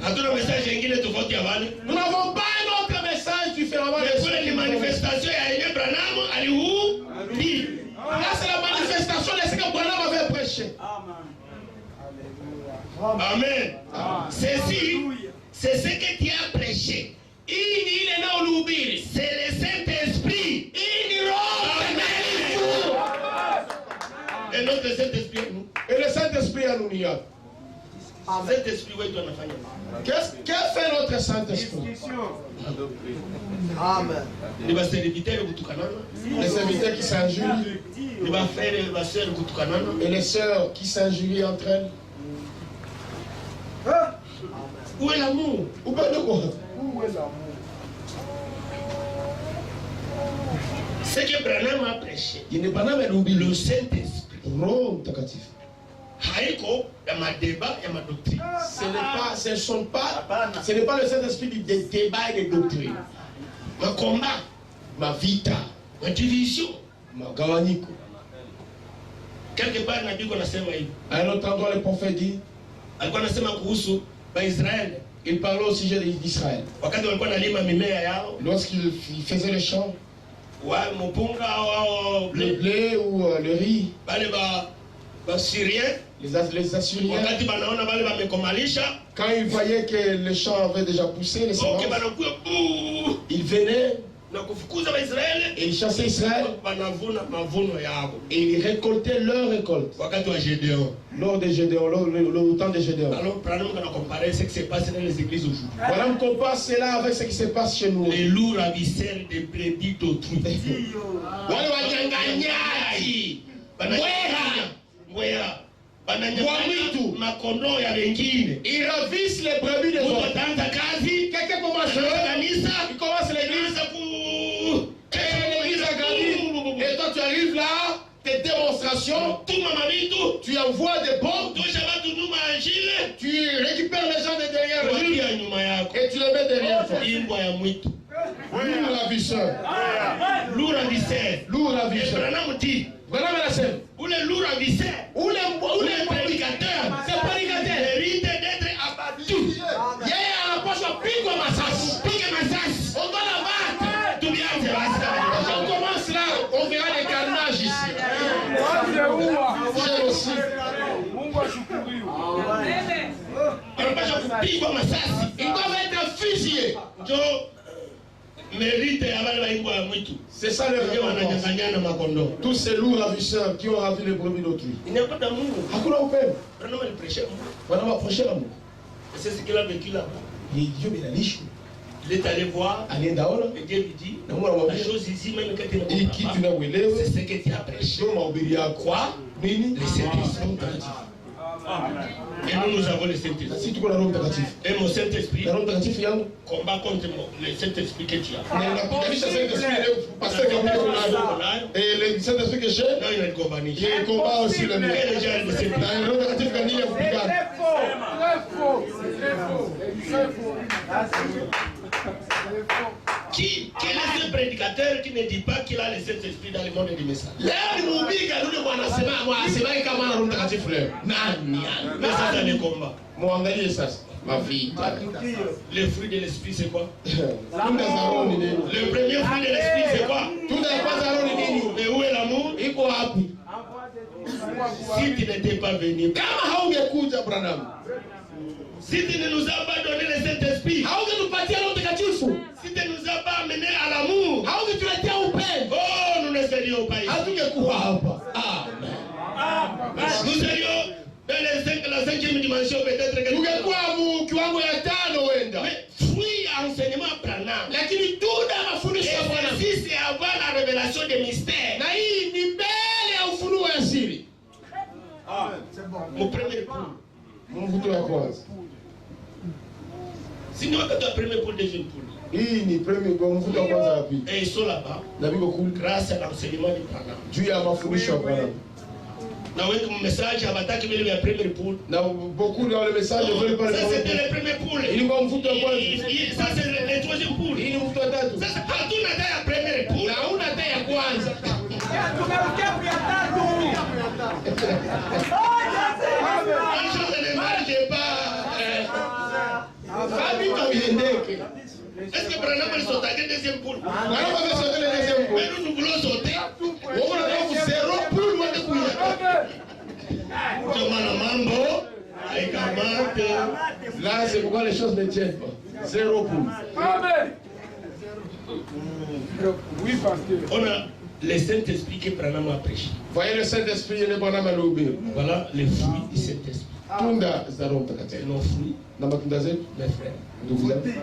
Hatuna message ingine tofauti ya wale. Nous n'avons pas un autre message différemment Mais de kule ni ce manifestation ya yenye Branham alihubiri. Là, c'est la manifestation de ce que Branham avait prêché. Amen. Ceci, c'est ce que tu as prêché. Hii ni ile nao ulihubiri. C'est le Saint-Esprit. Hii ni Roho Mtakatifu. Et notre Saint-Esprit, nous. Et le Saint-Esprit anounia. Saint-Esprit, où est-ce anafanya? Qu'est-ce fait notre Saint-Esprit? Ni baserviteurs kutukanana, Les serviteurs qui s'injurient ni bafrère baseur kutukanana. et les sœurs qui s'injurient entre elles. Où est l'amour? Upendo kwa Ce que Branham a prêché, Yene Branham le alihubiri Saint-Esprit, Roho Mtakatifu. haiko ya madeba ya madoctrine. Ce n'est pas le Saint-Esprit des débats et des doctrines. Ma combat, Ma vita, ma division. magawanyiko. Quelque part nabii kwa nasema hivi. À un autre endroit, le prophète dit, Alikuwa anasema kuhusu Waisraeli il parlait au sujet d'Israël. wakati walikuwa nalima mimea yao, Lorsqu'il faisait le champ, wa mpunga au le blé ou le riz, bale ba Syriens Les Assyriens, wakati banaona bale bamekomalisha, quand ils voyaient que les champs avaient déjà poussé, les semences, banakuya buu ils venaient na kufukuza Waisraeli, et ils chassaient Israël banavuna mavuno yao. et ils récoltaient leur récolte. Wakati wa Gédéon. Lors des Gédéons, le temps des Gédéons. Alors, prenons qu'on a comparé ce qui se passe dans les églises aujourd'hui. Voilà, on compare cela avec ce qui se passe chez nous. Les loups ravisseurs des brebis d'autrui. Wale wanyang'anyaji, mbweha, bananyang'anya makondoo ya wengine. ils ravissent les brebis des Mtu autres. ataanza kazi, Quelqu'un commence kanisa, il commence l'église, et toi tu arrives là, tes démonstrations, tu envoies des bombes, tu récupères les gens de derrière lui et tu les mets derrière toi. Lourd ravisseur. Lourd ravisseur. Lourd ravisseur. Voilà la scène. Ou le lourd ravisseur. Ou les prédicateurs. C'est prédicateur. Mérite d'être abattu. Yeye anapaswa pigwa masasi. Pique masasi. On va la battre. Tout bien, c'est Quand on commence là, on verra les carnages ici. J'ai aussi. anapaswa kupigwa masasi. Ils doivent être fusillés. Ndio mérite ya wale waimbwa ya mwitu. C'est ça le Ndio récompense. wananyang'anyana makondo. Tous ces lourds ravisseurs qui ont ravi les brebis d'autrui. Inapata Mungu. Hakuna upendo. Ndio walipresha Mungu. Wanawaprochea Mungu. C'est ce qu'il a vécu là. Ni Dieu binalishu. Il est allé voir. Alienda ona. Et Dieu lui dit. Na Mungu anamwambia, La chose ici même quand tu ne hii comprends kitu pas. inakuelewa. C'est ce que tu as prêché. Sio mahubiri yako. Quoi? Nini? Le Saint-Esprit mtakatifu. Et nous avons le Na Saint-Esprit. sisi tuko na Roho Mtakatifu. Et mon Saint-Esprit Na Roho Mtakatifu yangu combat contre le Saint-Esprit que tu as. na inapiganisha Saint-Esprit leo pasteur kama unayo. Et le Saint-Esprit que j'ai, Non, il a une compagnie. il combat aussi le mien. Quel est déjà le Saint-Esprit? Na Roho Mtakatifu kanini ya kupigana. Quel est ce prédicateur qui ne dit pas qu'il a le Saint-Esprit dans le monde du message? Leo ni mhubiri kanuni mwanasema kama ana Roho Mtakatifu leo. Nani? Mais ça, dans le combat. Muangalie sasa. Mavita. Le fruit de l'Esprit, c'est quoi? Tunda za Roho ni nini? Le premier fruit de l'Esprit, c'est quoi? Tunda ya kwanza Roho ni nini? Et où est l'amour? Iko wapi? Si tu n'étais pas venu, Kama haungekuja Branham, si tu ne nous as pas donné le Saint-Esprit, haungetupatia Roho Mtakatifu, si tu ne nous as pas amené à l'amour, haungetuletea upendo, oh, nous ne serions pas ici. hatungekuwa hapa. Amen. Nous serions dans la cinquième dimension peut-être. Tungekuwa kiwango ya tano wenda. Mais fruit à enseignement Branham. Lakini tunda ya mafundisho ya Bwana. Si c'est avant la révélation des mystères. Na hii ni mbele ya ufunuo ya siri. Mon premier point. Mvuto ya kwanza. Sinon, quand tu as premier pour deuxième poule. Hii ni premier kwa mvuto ya kwanza ya pili. Et ils sont là-bas. Na biko kule Grâce à l'enseignement de Branham. juu ya mafundisho ya Bwana. Na wengi message abataki vile vya premier poule. Na beaucoup dans le message veulent pas le Ça c'était premier. le premier poule. Ilikuwa mvuto ya kwanza. Ça c'est le troisième poule. Hii ni mvuto wa tatu. Sasa hatuna hata ya premier poule. Na hauna hata ya kwanza. La chose ne marche pas. Sabi kabiendeke. Est-ce que Branham il saute à deuxième poule? Branham amesogea ile deuxième Mais poule. nous voulons sauter. Wao wanataka kusero poule wende kuya. Ndio maana mambo haikamate. Là, c'est pourquoi les choses ne tiennent pas. Zéro poule. Oui, pasteur. On a le Saint-Esprit que Branham a prêché. Voyez le Saint-Esprit yule Bwana amehubiri. Voilà les fruits du Saint-Esprit. Tunda za Roho Et Mtakatifu. nos fruits, Na matunda zetu mes frères. ndugu zangu.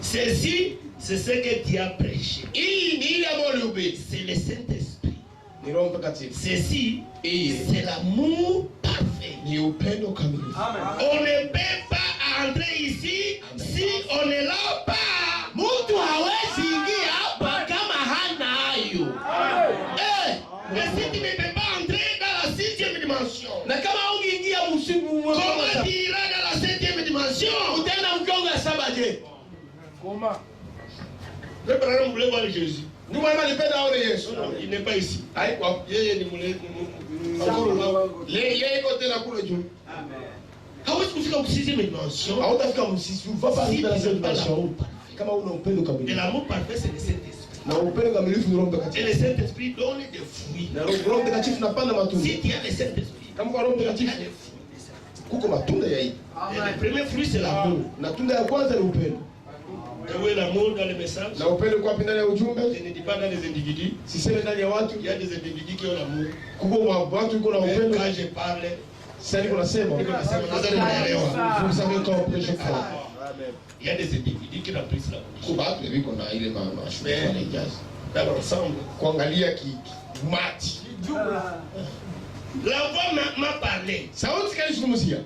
Ceci, c'est ce que tu as prêché. Hii ni ile ambayo ulihubiri. C'est le Saint-Esprit. Ni Roho Mtakatifu. Ceci, Hii c'est l'amour parfait. ni upendo kamilifu. On ne peut pas entrer ici si on ne l'a pas. Mtu hawezi ingia hapa kama hana hayo. Et si tu ne peux pas entrer dans la sixième dimension, Na kama ungeingia msimu comment tu iras dans la septième dimension? utaenda mkongo ya saba je? Comment? Le Branham voulait voir Jésus. Ndio maana alipenda aone Yesu. Non, il n'est pas ici. Haiko. Yeye ni mule. Yeye iko tena kule juu. Hawezi kufika kwa sixième dimension. Hautafika msisi, va pas Si dans la tu n'as pas dimension. l'amour parfait. Kama una upendo Et kamilifu. l'amour parfait, c'est le Saint-Esprit. Na upendo kamilifu ni Roho Et Mtakatifu. le Saint-Esprit donne des fruits. Na Roho Mtakatifu napanda matunda. Si tu as le Saint-Esprit, Kama kwa Roho il y a Mtakatifu des fruits. kuko matunda ya hii. Et le premier fruit, c'est l'amour. Na tunda ya kwanza ni upendo. Et où est l'amour dans le message? Na upendo kwa ndani ya ujumbe. Je ne dis pas dans les individus. Siseme ndani ya watu. Il y a des individus qui ont l'amour. Kuko watu iko na Mais upendo. quand je parle, Sasa niko nasema. Vous savez quand je crois. il y a des individus qui remplissent la bouche. Kuko watu wiko na ile mashughuli Mais wanaijaza. dans l'ensemble, Kuangalia mati. la voix m'a parlé. Sauti kanizungumzia.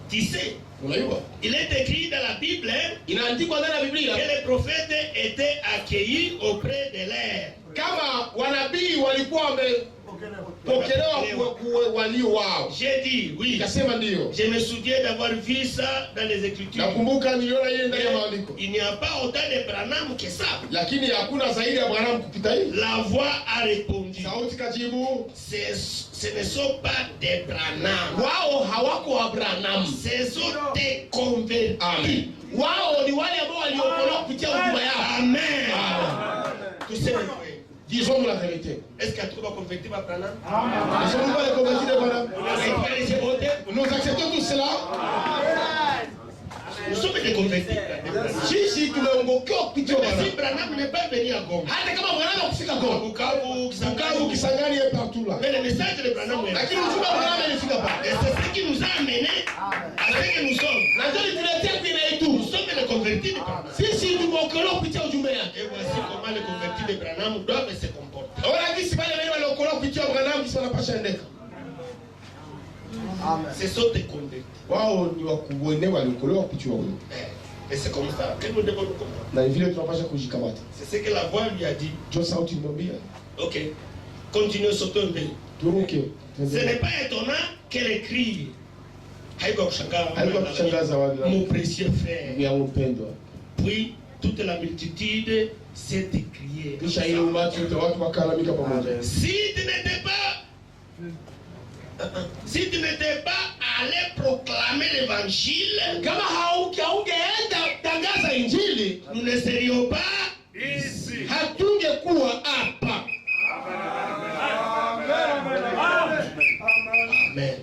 Tu sais, Unajua? il est écrit dans la Bible hein, Inaandikwa ndani ya Biblia que les prophètes étaient accueillis auprès de l'air. kama wanabii walikuwa wamepokelewa walio wao. J'ai dit oui. Nikasema ndio. Je me souviens d'avoir vu ça dans les Écritures. Nakumbuka niliona ile ndani ya maandiko. Il n'y a pas autant de Branham que ça. Lakini hakuna zaidi ya Branham kupita hivi. La voix a répondu. Sauti kajibu, Ce ne sont pas des Branham. wao hawako wa Branham. Ce sont des convertis. Amen. Wao ni wale ambao waliokolewa kupitia huduma yao. Amen. Amen. Tout c'est vrai. Disons la vérité. Est-ce qu'il y a trop de convertis par Branham? Ne sommes pas les convertis de Branham. Nous acceptons tout cela. Nous sommes des convertis. Sisi tumeongokewa kupitia Mais si Branham. Branham n'est pas venu à Goma, Hata kama Branham hakufika Goma, Bukavu, Bukavu, Kisangani et partout là. mais le message de Branham est là. Lakini ujumbe wa Branham ilifika pale. Et c'est ce qui nous a amenés à ce que nous sommes. Na ndio tuletea kwa ile Nous tu. sommes les convertis de Branham. Sisi tumeokolewa kupitia ujumbe yake. Et voici comment les convertis de Branham doivent se comporter. Ona kisi wale wale waliokolewa kupitia Branham kisi wanapasha endeka. Ce sont des convertis. Wao ni wakuone waliokolewa kupitia wewe. Et c'est comme ça que nous devons nous comprendre. Na vile tunapasha kujikamata. C'est ce que la voix lui a dit. Ndio sauti imwambia. Ok, continuons sur ton mbele. Turuke. Ce n'est pas étonnant qu'elle écrit. Haiko kushangaza wale. Mon précieux frère. Yangu mpendwa. Puis toute la multitude s'est écriée. Kisha ile umati wote watu wakalamika pamoja. Si tu n'étais pas allé proclamer l'évangile, Kama haungeenda tangaza injili, nous ne serions pas ici. hatungekuwa hapa. Amen.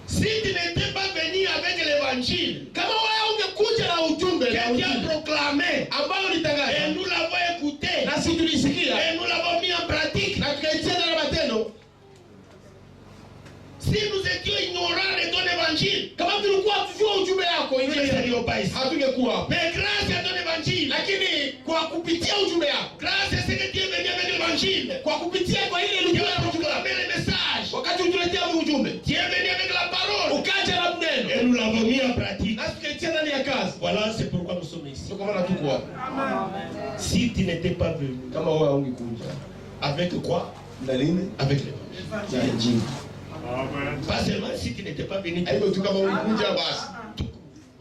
Si tu n'étais pas venu avec l'évangile, Kama wewe ungekuja na ujumbe na que tu as injili proclamé, ambao et ulitangaza nous l'avons écouté, na sisi tulisikia et nous l'avons mis en pratique, na tukaitia na matendo, si nous étions ignorants de ton évangile, kama tulikuwa tujua ujumbe yako nous ne injili, serions pas ici. hatungekuwa hapa. Mais grâce à ton évangile, Lakini kwa kupitia ujumbe yako, grâce à ce que tu es venu avec l'évangile, kwa kupitia kwa ile tu ujumbe as yako, proclamé le message, wakati utuletea ujumbe, tu es venu avec la parole, ukaja na neno, et nous l'avons mis en pratique. na tukaitia ndani ya kazi. Voilà, c'est pourquoi nous sommes ici. Sio kama na tuko hapa. Si tu n'étais pas venu, Kama wewe ungekuja avec quoi? na nini? Avec l'évangile. Na injili. Pas seulement si tu n'étais pas venu, Haiko tu kama ulikuja basi.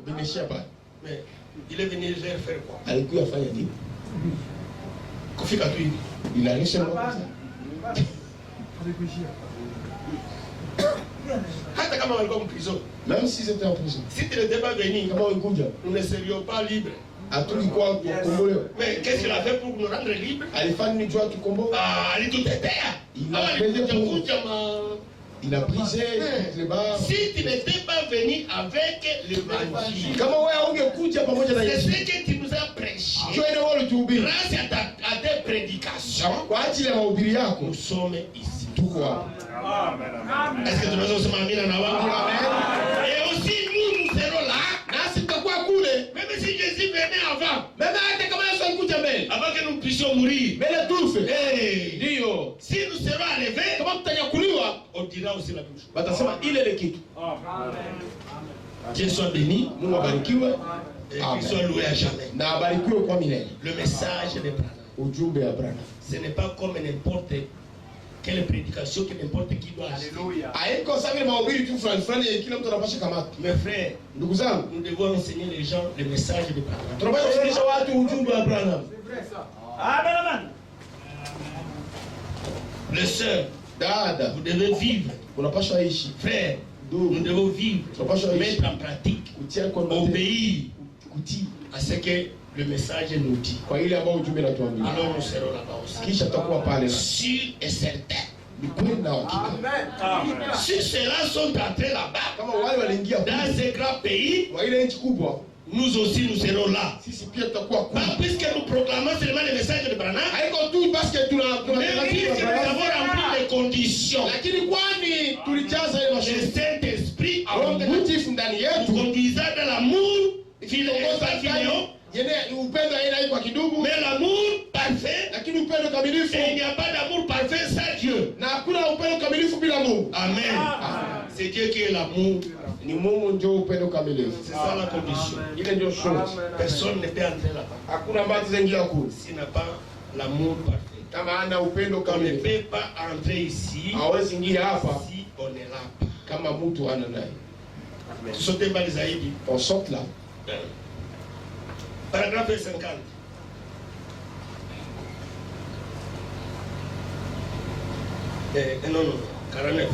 Umeshia basi. mais il est venu faire quoi? Alikuwa afanya nini? Kufika tu hivi. Ilanisha makosa. Hata kama walikuwa en prison, Même si c'était en prison. si tu n'étais pas venu, Kama ulikuja, nous ne serions pas libres. hatungekuwa kukombolewa. Mais qu'est-ce qu'il a fait pour nous rendre libres? Alifanya nini jua tukomboe? Ah, alitutetea. Il a brisé toutes les barres. Si tu n'étais pas venu avec l'évangile, Kama wewe ungekuja pamoja na c'est Yesu, ce que tu nous as prêché. njoo ile wewe ulituhubiri. Grâce à tes prédications, Kwa ajili ya mahubiri yako nous sommes ici. tuko hapa. Est-ce que tu nous as amina na wao? Amen. Et aussi nous serons là, Nasi tutakuwa kule. même si Jésus venait avant, Mema hata kama Yesu alikuja mbele. avant que nous puissions mourir. Mbele tufe. Hey, Ndio. si nous serons enlevés, Kama tutanyakuliwa, on dira aussi la même chose. watasema ile ile kitu. Dieu soit béni Mungu abarikiwe et Amen. qu'il soit loué à jamais. na abarikiwe kwa milele. Le message de Branham, Ujumbe wa Branham. ce n'est pas comme n'importe quelle prédication que n'importe qui doit acheter. Haiko sawa vile mahubiri tu fulani fulani kila mtu anapasha kamata. Mes frères, Ndugu zangu, nous devons enseigner les gens le message de Branham. tunapaswa kufundisha watu ujumbe wa Branham. Les sœurs, Dada, vous devez vivre. unapaswa ishi. Frères, nous Ndugu, devons vivre, tunapaswa ishi. mettre en pratique, Kutia kwa matendo. obéir Kutii à ce que le message nous dit. Kwa ile ambayo ujumbe unatuambia. Alors nous serons là-bas aussi. Kisha tutakuwa pale. Sûr et certain. Ni kweli na hakika. Si ceux-là sont entrés là-bas, Kama wale waliingia dans ce grand pays, kwa ile nchi kubwa, nous aussi nous serons là. sisi pia tutakuwa kule. Pas puisque nous proclamons seulement le message de Branham, Haiko tu parce que mais puisque nous avons rempli les conditions. lakini kwani tulijaza ile Le masharti. Saint-Esprit a Roho Mtakatifu ndani nous yetu conduisant dans l'amour, iliongoza philéo, yene upendo aina hii kwa kidugu, mais l'amour parfait, lakini upendo kamilifu, et il n'y a pas d'amour parfait sans Dieu. na hakuna upendo kamilifu bila Mungu. Amen. C'est Dieu qui est l'amour. Ni Mungu ndio upendo kamilifu. C'est ça la condition. Ile ndio sharti. Personne ne peut entrer là-bas Hakuna ambaye zengia kule s'il n'a pas l'amour parfait. kama ana upendo On ne kamilifu. peut pas entrer ici Hawezi ingia hapa si on est là. kama mtu ana naye. Tusomee mbali zaidi. On sort là. Paragraphe 50. Non, 49.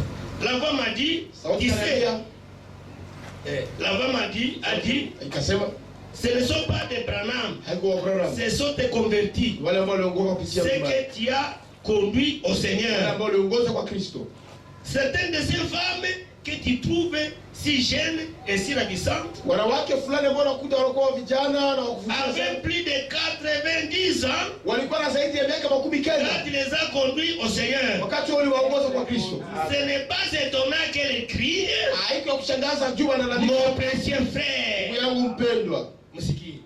La voix m'a dit, Sauti kanambia, la voix m'a dit, a dit, ikasema ce ne sont pas des Branham, haiko wa Branham. ce sont des convertis. Wale ambao waliongoka kupitia Ce imani. que tu as conduit au Wale Seigneur. ambao waliongoza kwa Kristo. Certaines de ces femmes que tu trouves si jeunes et si ravissantes Wanawake fulani ambao wanakuta walikuwa vijana na wakuvutia avaient sana. plus de 90 ans Walikuwa na zaidi ya miaka 90 quand il les a conduits au Seigneur. wakati waliwaongoza kwa Kristo. Ce n'est pas étonnant qu'elle crie, Haiko ya kushangaza juu wanalamika. mon précieux Ndugu frère. yangu mpendwa. Musikie.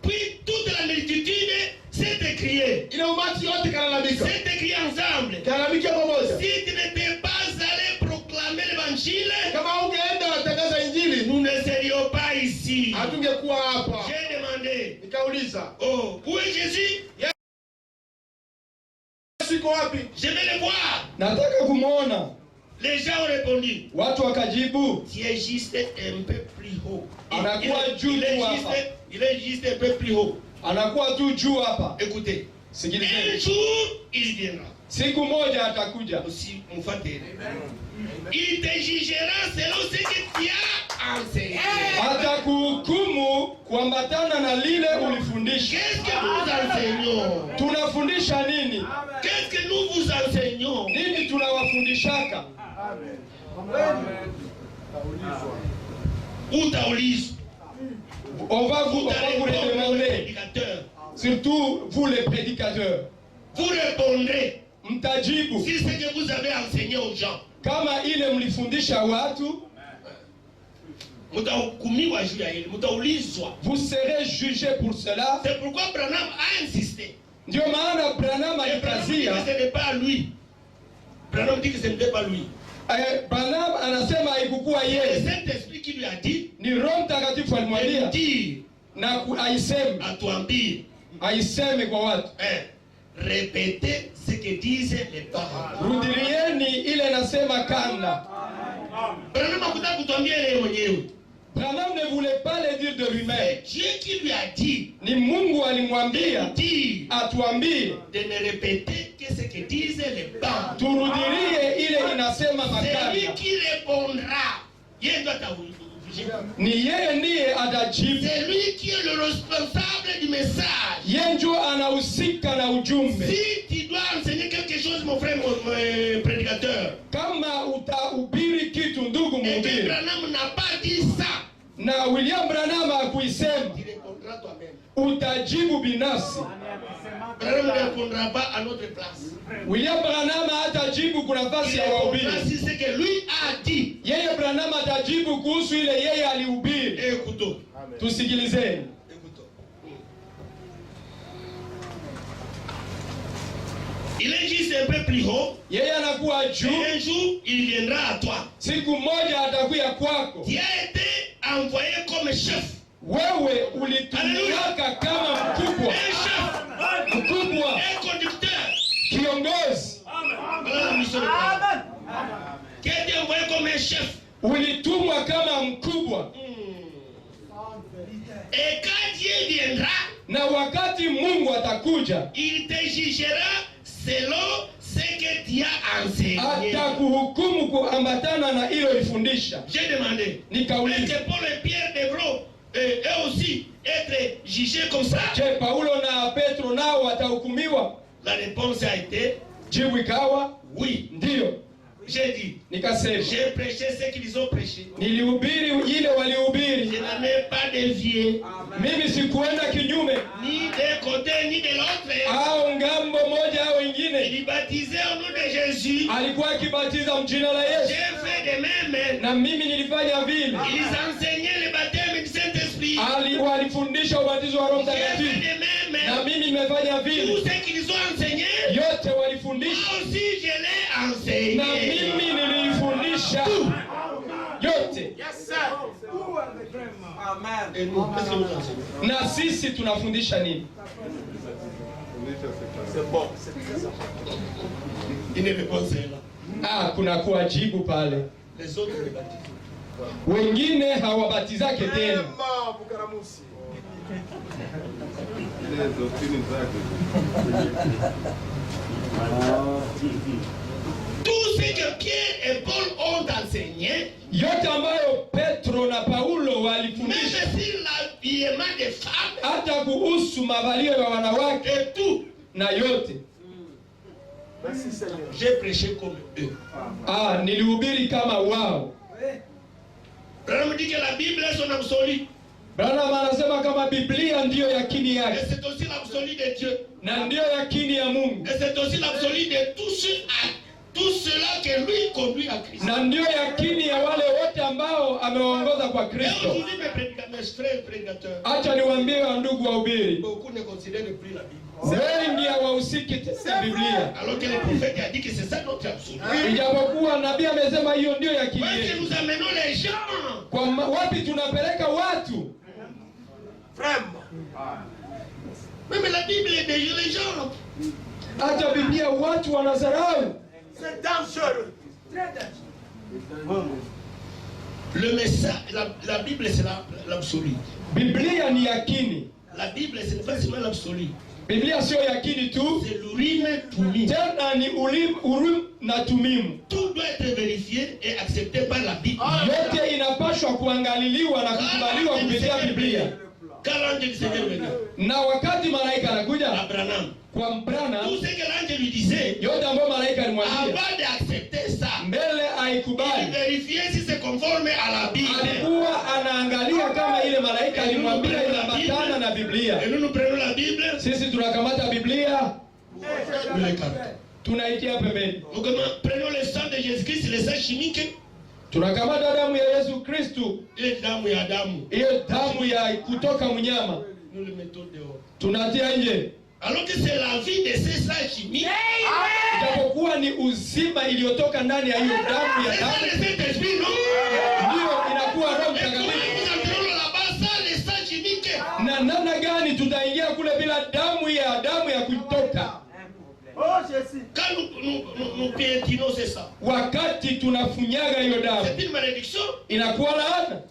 Puis toute la multitude s'est écriée. Ile umati yote kalalamika. S'est écriée ensemble. Kalamika pamoja. Si tu n'étais pas allé proclamer l'évangile, Kama ungeenda watangaza injili, nous ne serions pas ici. hatungekuwa hapa. J'ai demandé, Nikauliza, oh, où est Jésus? siko wapi? Je vais le voir. Nataka kumwona. Les gens ont répondu, Watu wakajibu, tu es juste un peu plus haut. Anakuwa juu tu hapa. Il est juste un peu plus haut. anakuwa tu juu hapa. Écoutez, un Sikilizeni, jour, il viendra. siku moja atakuja, Aussi, mon frère. Il te jugera selon ce que tu as enseigné. atakuhukumu kuambatana na lile ulifundisha. Qu'est-ce que nous enseignons? Tunafundisha nini? Qu'est-ce que nous vous enseignons? Nini tunawafundishaka? Où t'aulis? On va vous le demander, Prédicateur. surtout vous les prédicateurs. Vous répondrez Mtajibu si ce que vous avez enseigné aux gens. kama ile mlifundisha watu, Mutahukumiwa juu ya hili, mutaulizwa. vous serez jugés pour cela. C'est pourquoi Branham a insisté. Ndio maana Branham Et Branham dit que alikazia. ce n'est pas lui. Branham dit que ce n'était pas lui. Branham anasema haikukuwa C'est le yeye, Saint-Esprit qui lui a dit ni Roho Mtakatifu de alimwambia dire na aiseme, aiseme kwa watu. répétez ce que disent les paroles. Rudilieni ile nasema kanda. Branham hakutaka kutuambia yeye mwenyewe. Branham ne voulait pas le dire de lui-même. C'est Dieu qui lui a dit Ni Mungu de alimwambia dire atuambie de ne répéter que ce que disent les paroles. turudilie ile inasema C'est lui makanda. qui répondra. Yeye ndo ataulizwa. Ni yeye ndiye atajibu. C'est lui qui est le responsable du message. Yeye ndio anahusika na ujumbe. Si tu dois enseigner quelque chose, mon frère, mon prédicateur, Kama utahubiri kitu, ndugu et que mhubiri, Branham n'a pas dit ça, na William Branham hakuisema, tu répondras toi-même. utajibu binafsi. Branham ne répondra pas à notre place. William Branham hatajibu kwa nafasi Il ya répondra wahubiri. si c'est que lui a dit. Yeye Branham atajibu kuhusu ile yeye alihubiri. Écoutons. Tusikilizeni. Écoutons. Il est juste un peu plus haut. Yeye anakuwa Et juu, un jour, il viendra à toi. siku moja atakuya kwako. Tu as été envoyé comme chef. Wewe ulitumiwaka kama mkubwa, Un chef. mkubwa, Un conducteur. kiongozi. Voilà la mission de Branham. Qui a été envoyé comme un chef. Ulitumwa kama mkubwa, Et quand Dieu viendra, na wakati Mungu atakuja il te jugera selon ce que tu as enseigné. atakuhukumu kuambatana na hilo ulifundisha. J'ai demandé, est-ce Nikauliza, que Paul et Pierre devront et aussi être jugés comme ça? Je, Paulo na Petro nao watahukumiwa? La réponse a été Jibu ikawa oui. ndio. J'ai dit, Nikasema j'ai prêché ce qu'ils ont prêché. nilihubiri ile walihubiri. Je n'en ai pas dévié, Mimi sikuenda kinyume ni d'un côté ni de l'autre. au ngambo moja au ingine. Il baptisait au nom de Jésus. Alikuwa akibatiza mjina la J'ai Yesu fait de même. na mimi nilifanya vile. Ils enseignaient le baptême du Saint-Esprit. Walifundisha ubatizo wa Roho J'ai fait Mtakatifu de même. na mimi nimefanya Tout vile. ce qu'ils ont enseigné, Yote moi walifundisha aussi je l'ai na enseigné. mimi nilifundisha yote. Et nous, qu'est-ce que nous enseignons? Na sisi tunafundisha nini? Une réponse est là. Kuna kuwajibu pale. Les autres les baptisent. Wengine hawabatizake tena. Tout ce que Pierre et Paul ont enseigné, Yote ambayo Petro na Paulo walifundisha, même sur l'habillement des femmes hata kuhusu mavalio ya wanawake et tout, na yote, j'ai prêché comme eux. nilihubiri kama wao. Branham dit que la Bible est son absolu. Branham anasema kama Biblia ndiyo yakini Et yake c'est aussi l'absolu de Dieu. na ndiyo yakini ya Mungu Et c'est aussi l'absolu de tout cela que lui conduit à Christ. na ndiyo yakini ya wale wote ambao amewaongoza kwa Et Kristo. aujourd'hui, mes frères prédicateurs, Acha niwaambie wa ndugu wahubiri, beaucoup ne considèrent plus la Bible. wengi hawahusiki tena Biblia, Alors que le prophète a dit que c'est ça notre absolu. ijapokuwa nabii amesema hiyo ndiyo Où yakini est-ce que yetu. nous amenons les gens? Wapi tunapeleka watu? Vraiment. Même la Bible est des gens. Hata Biblia watu wanasahau. C'est dangereux. Le message, la Bible c'est l'absolu. Biblia ni yakini. La Bible c'est pas seulement l'absolu. Biblia sio yakini tu, C'est l'urim tumim. tena ni urim na tumimu. Tout doit être vérifié et accepté par la Bible. Yote inapashwa kuangaliliwa na kukubaliwa kupitia Biblia. Quand l'ange du Seigneur venait, Na wakati malaika anakuja Abraham, kwa Branham, tout ce que l'ange lui disait, yote ambayo malaika alimwambia avant d'accepter ça, mbele il haikubali, vérifiait si c'est conforme à la Bible. alikuwa anaangalia kama ile malaika alimwambia inaambatana na Biblia. Et nous prenons la Bible, Sisi tunakamata Biblia nous l'écartons. tunaitia pembeni. Nous prenons le sang de Jésus-Christ, le sang chimique, Tunakamata damu ya Yesu Kristu, et damu ya damu. hiyo damu ya kutoka mnyama Nous le mettons dehors. tunatia nje, Alors que c'est la vie de ces sangs chimiques. japokuwa ni uzima iliyotoka ndani ya hiyo damu ya C'est ça damu, le Saint-Esprit, non? ndiyo inakuwa Roho Et comment Mtakatifu. nous entrons là-bas sans les sangs chimiques? Na namna gani tutaingia kule bila damu ya kutoka? Quand nous piétinons, c'est ça. Wakati tunafunyaga hiyo damu C'est une malédiction. inakuwa laana.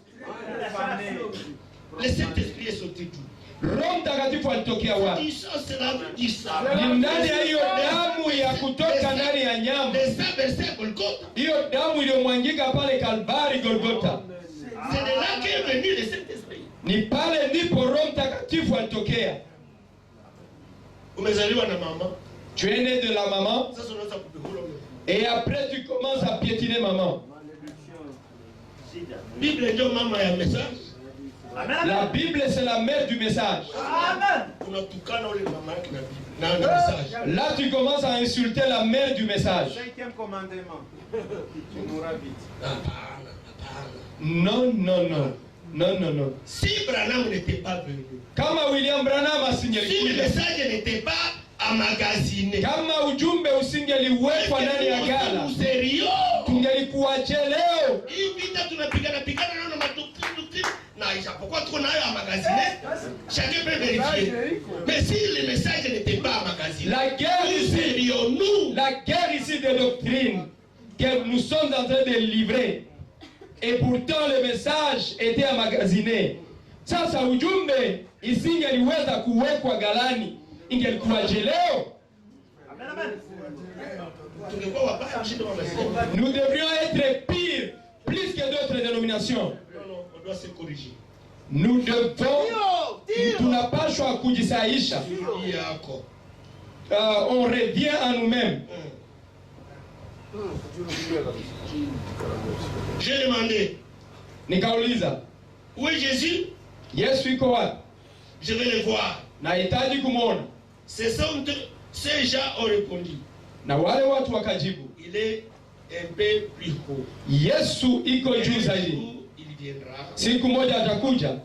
Le Saint-Esprit est sorti d'où? Roho Mtakatifu alitokea wapi? Du sang, c'est la vie du sang. Ni ndani ya hiyo damu ya kutoka ndani ya nyama, Le sang versé à Golgotha. hiyo damu iliyomwangika pale Kalvari, Golgotha. C'est de là qu'est venu le Saint-Esprit. Ni pale ndipo Roho Mtakatifu alitokea. Umezaliwa na mama. Tu es né de la maman Sasa unaweza kupigula. et après tu commences à piétiner maman. Bible ndio mama ya message. La Bible c'est la mère du message. Unatukana ule mama yake na Bible. Na message. Là tu commences à insulter la mère du message. 5e commandement. Tu mourras vite. Hapana, hapana. Non, non, non. Non, non, non. Si Branham n'était pas venu, Kama William Branham si le asingelikuja, message n'était pas emmagasiné, kama ujumbe usingeliwekwa ndani ya gala, nous serions. tungelikuwaje leo? Hii vita tunapigana nayo na madoctrine na ijapokuwa tuko nayo emmagasiné, chacun peut vérifier. Mais si le message n'était pas emmagasiné, La guerre où ici, serions-nous? la guerre ici de doctrine que nous sommes en train de livrer, et pourtant le message était emmagasiné. Sasa ujumbe isingeliweza kuwekwa galani, ingelikuwaje leo? Tungekuwa wabaya kushinda wamesema. Nous devrions être pires, plus que d'autres dénominations. Non, on doit se corriger. Nous devons, tunapaswa kujisaisha. yako. On revient à nous-mêmes. J'ai demandé, Nikauliza, où est Jésus? Yesu iko wapi? Je vais le voir. Nahitaji kumwona. Ces gens ont répondu. Na wale watu wakajibu, Il est un peu plus haut. Yesu iko juu Un zaidi. jour, il viendra. Siku moja atakuja.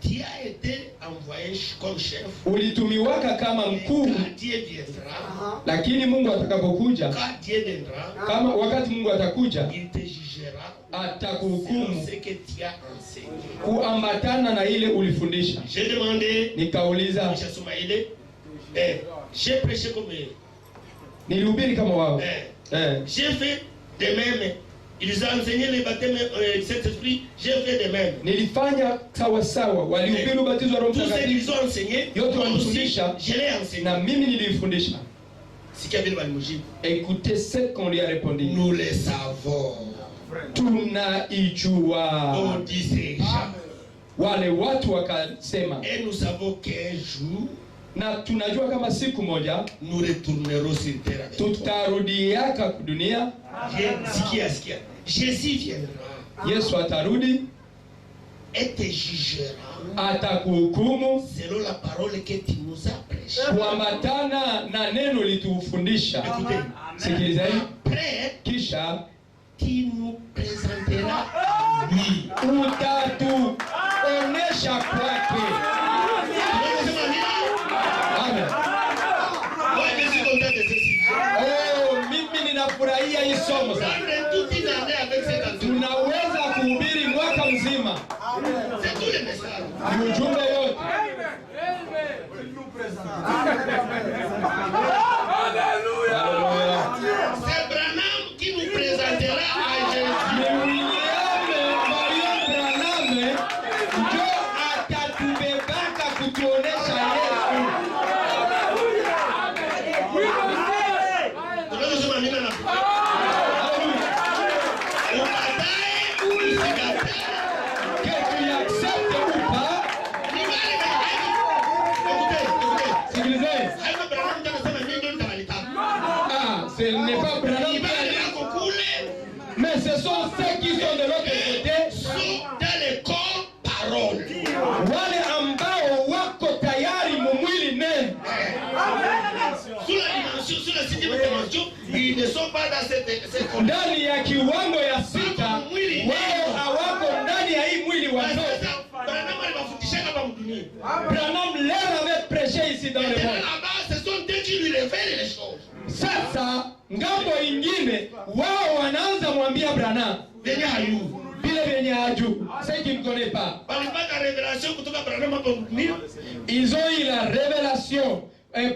Qui a été envoyé comme chef? Ulitumiwaka kama mkuu, Quand Dieu viendra, lakini Mungu atakapokuja, quand Dieu viendra, kama wakati Mungu atakuja, il te jugera selon atakuhukumu ce que tu as enseigné. kuambatana na ile ulifundisha. J'ai demandé, Nikauliza, M. Soumaïle, j'ai prêché comme nilihubiri kama wao. j'ai fait de même. Ils ont enseigné le baptême Saint-Esprit, j'ai fait de même. Nilifanya sawa sawa, walihubiri ubatizo wa Roho Tout ce qu'ils Mtakatifu ont enseigné, yote moi aussi, walifundisha je l'ai enseigné. na mimi nilifundisha. Si Kabila Balmouji, Écoutez ce qu'on lui a répondu. nous le savons. Tunaijua. On dit ces gens. Wale watu wakasema, Et nous savons qu'un jour, na tunajua kama siku moja nous retournerons sur terre avec toi. tutarudiaka dunia. Sikia. Jésus viendra Yesu atarudi, et te jugera atakuhukumu selon la parole que tu nous as prêchée. kuambatana na neno litufundisha. Écoutez, Sikilizeni, après, kisha qui nous présentera lui. utatuonesha kwake. Amen. Moi, je suis content de ceci. Oh, mimi ninafurahia hii somo sana. Prendre toute une année avec cet enseignement. Tunaweza kuhubiri mwaka mzima. C'est tout le message. Ni ujumbe yote. Hallelujah. C'est Branham qui nous présentera à Jésus. Ni William Marion Branham ndio atatubebaka kutuonesha Yesu. Tunasema nini na ukatae usikatae. Que tu l'acceptes ou pas, Ni wale écoutez. sikilizeni. Hayo Branham ndio anasema mimi ndio nitawalitaka. Ce n'est pas Branham Ni qui a wale dit, wako kule mais ce sont ceux qui sont de l'autre côté, sont dans le corps parole. wale ambao wako tayari mumwili neno. Sous la sixième dimension, ils ne sont pas dans cette condition. Ndani ya kiwango ya sita, wao hawako ndani ya hii mwili wa ndoto. Branham alibafundisha hapa mdunia. Branham leur avait prêché ici dans le Maintenant monde. là-bas, ce sont eux qui lui révèlent les choses. Sasa ngambo ingine wao wanaanza mwambia Branham Venye hayu. vile vyenye haju, ceux qui ne connaissent pas. Walipata revelation kutoka Branham hapa mdunia. Ils ont eu la révélation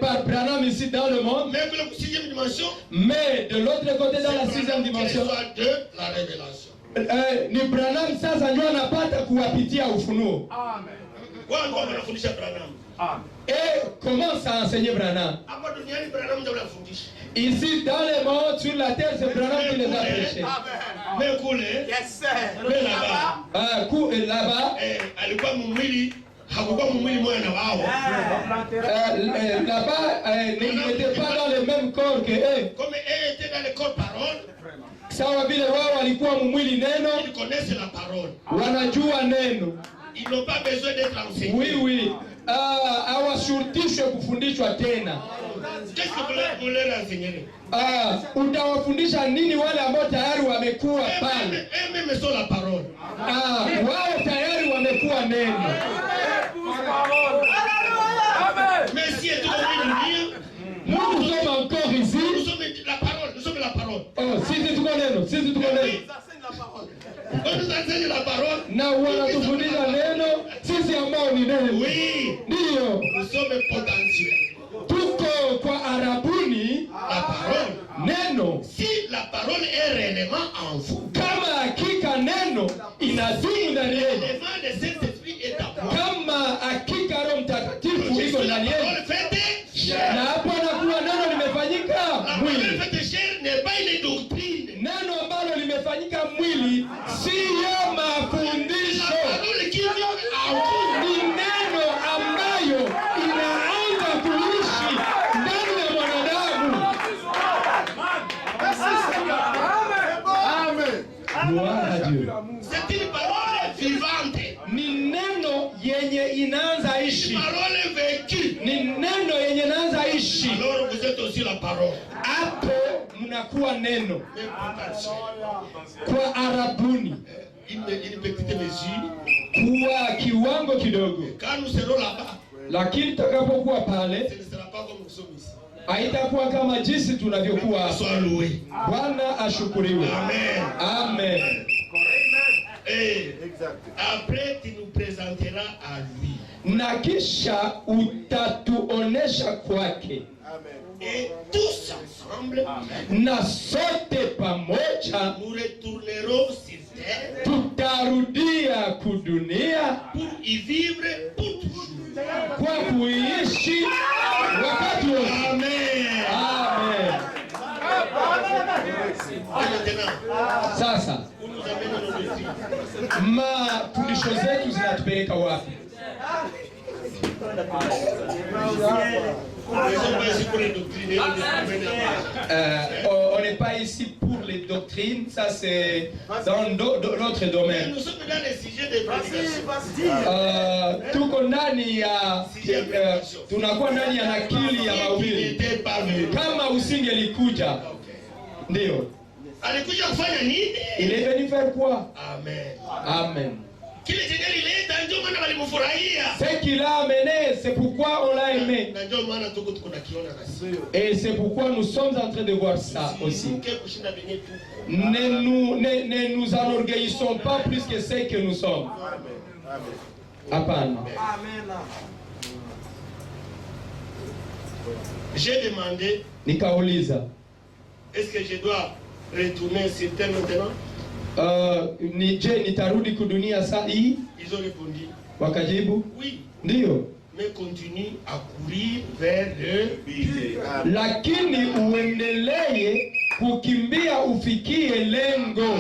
par Branham ici dans le monde, Mais kule ku sixième dimension, mais de l'autre côté dans la sixième dimension, soit de la révélation. ni Branham sasa ndio anapata kuwapitia ufunuo. Wao ndio wanafundisha Branham. Et commence à enseigner Branham. Hapa duniani Branham ndio anafundisha. Ici dans le monde, sur la terre, c'est Branham qui les a prêchés. Mais kule, mais là-bas, Là-bas, alikuwa mwili, hakukuwa mwili moja na wao. là-bas, ils n'étaient pas dans le même corps que eux. Comme eux étaient dans le corps parole, Sawa vile wao walikuwa mwili neno, ils connaissent la parole. wanajua neno. Ils n'ont pas besoin d'être enseignés. Oui. Hawashurutishwe kufundishwa tena. Qu'est-ce que vous leur enseignez? Utawafundisha nini wale ambao tayari wamekuwa pale? Eux-mêmes sont la parole. Wao tayari wamekuwa neno. Mais si tu veux dire, Nous sommes encore ici. nous sommes la parole, nous sommes la parole. Oh, sisi tuko neno, sisi tuko neno. On nous enseigne la parole. Na wanatufundisha neno, sisi ambao ni neno. Oui, Ndio. nous sommes potentiels. Tuko kwa Arabuni La parole. neno. Si la parole est réellement en vous, Kama hakika neno inadumu ndani yenu. l'élément de cet esprit est en vous. Kama hakika Roho Mtakatifu Je iko suis la ndani yenu. parole faite Na chair. hapo anakuwa neno limefanyika La parole mwili. faite chair n'est pas une doctrine. Neno ambalo limefanyika mwili siyo La mafundisho. parole qui vit kuishi, alors vous êtes aussi la parole. hapo mnakuwa neno. Même potentiel. Kwa Arabuni, Une petite mesure. kuwa kiwango kidogo, Quand nous serons là-bas, lakini tutakapokuwa pale ce ne sera pas comme nous sommes ici. haitakuwa kama jinsi tunavyokuwa hapa. Sois loué. Bwana ashukuriwe. Amen. Amen. Et après, tu nous présenteras à lui. Na kisha utatuonesha kwake, Et tous ensemble, na sote pamoja nous retournerons sur terre tutarudia kudunia pour y vivre pour toujours. kwa kuishi wakati wote. Amen. Amen. Et maintenant, Sasa où nous amène nos défis? mafundisho zetu zinatupeleka wapi? Nous sommes pas ici pour les doctriner, nous amène là-bas. On n'est pas ici pour les doctrines, ça c'est dans l'autre Mais domaine. nous sommes dans les sujets de prédication. Tuko ndani ya tunakuwa ndani ya nakili ya Il mahubiri. n'était pas venu. Kama usingelikuja, ndio Alikuja kufanya nini? il est venu faire quoi? Amen. Amen. Kile chenye lileta ndio maana walimfurahia. Ce qu'il a amené, c'est pourquoi on l'a aimé. Na ndio maana tuko nakiona nasi. Et c'est pourquoi nous sommes en train de voir ça aussi. Usiruke kushinda venye tu. Ne nous enorgueillissons pas plus que ce que nous sommes. Hapana. J'ai demandé, Nikauliza, est-ce que je dois retourner sur terre maintenant? je nitarudi kudunia saa hii? Ils ont répondu, Wakajibu, oui, ndio. mais continue à courir vers le but. Lakini uendelee kukimbia ufikie lengo.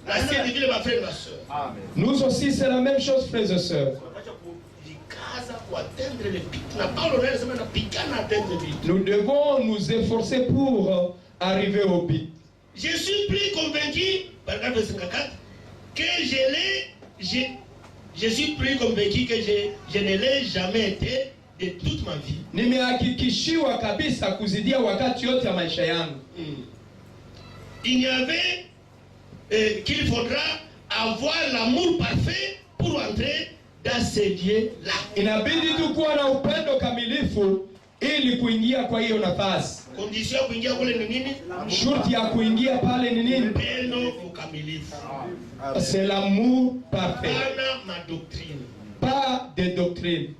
La sienne vile ma frère, ma soeur. Nous aussi c'est la même chose, frères et sœurs. Nous devons nous efforcer pour arriver au but. Je suis plus convaincu, paragraphe 54, que je suis plus convaincu que je ne l'ai jamais été de toute ma vie. Nimehakikishiwa kabisa kuzidia wakati yote ya maisha yangu. Il y avait qu'il faudra avoir l'amour parfait pour entrer dans ces lieux-là. Inabidi tu kuwa na upendo kamilifu ili kuingia kwa hiyo nafasi. Condition ya kuingia kule ni nini? Shurti ya kuingia pale ni nini? Upendo mkamilifu. C'est l'amour parfait. Pana ma doctrine. Pas de doctrine.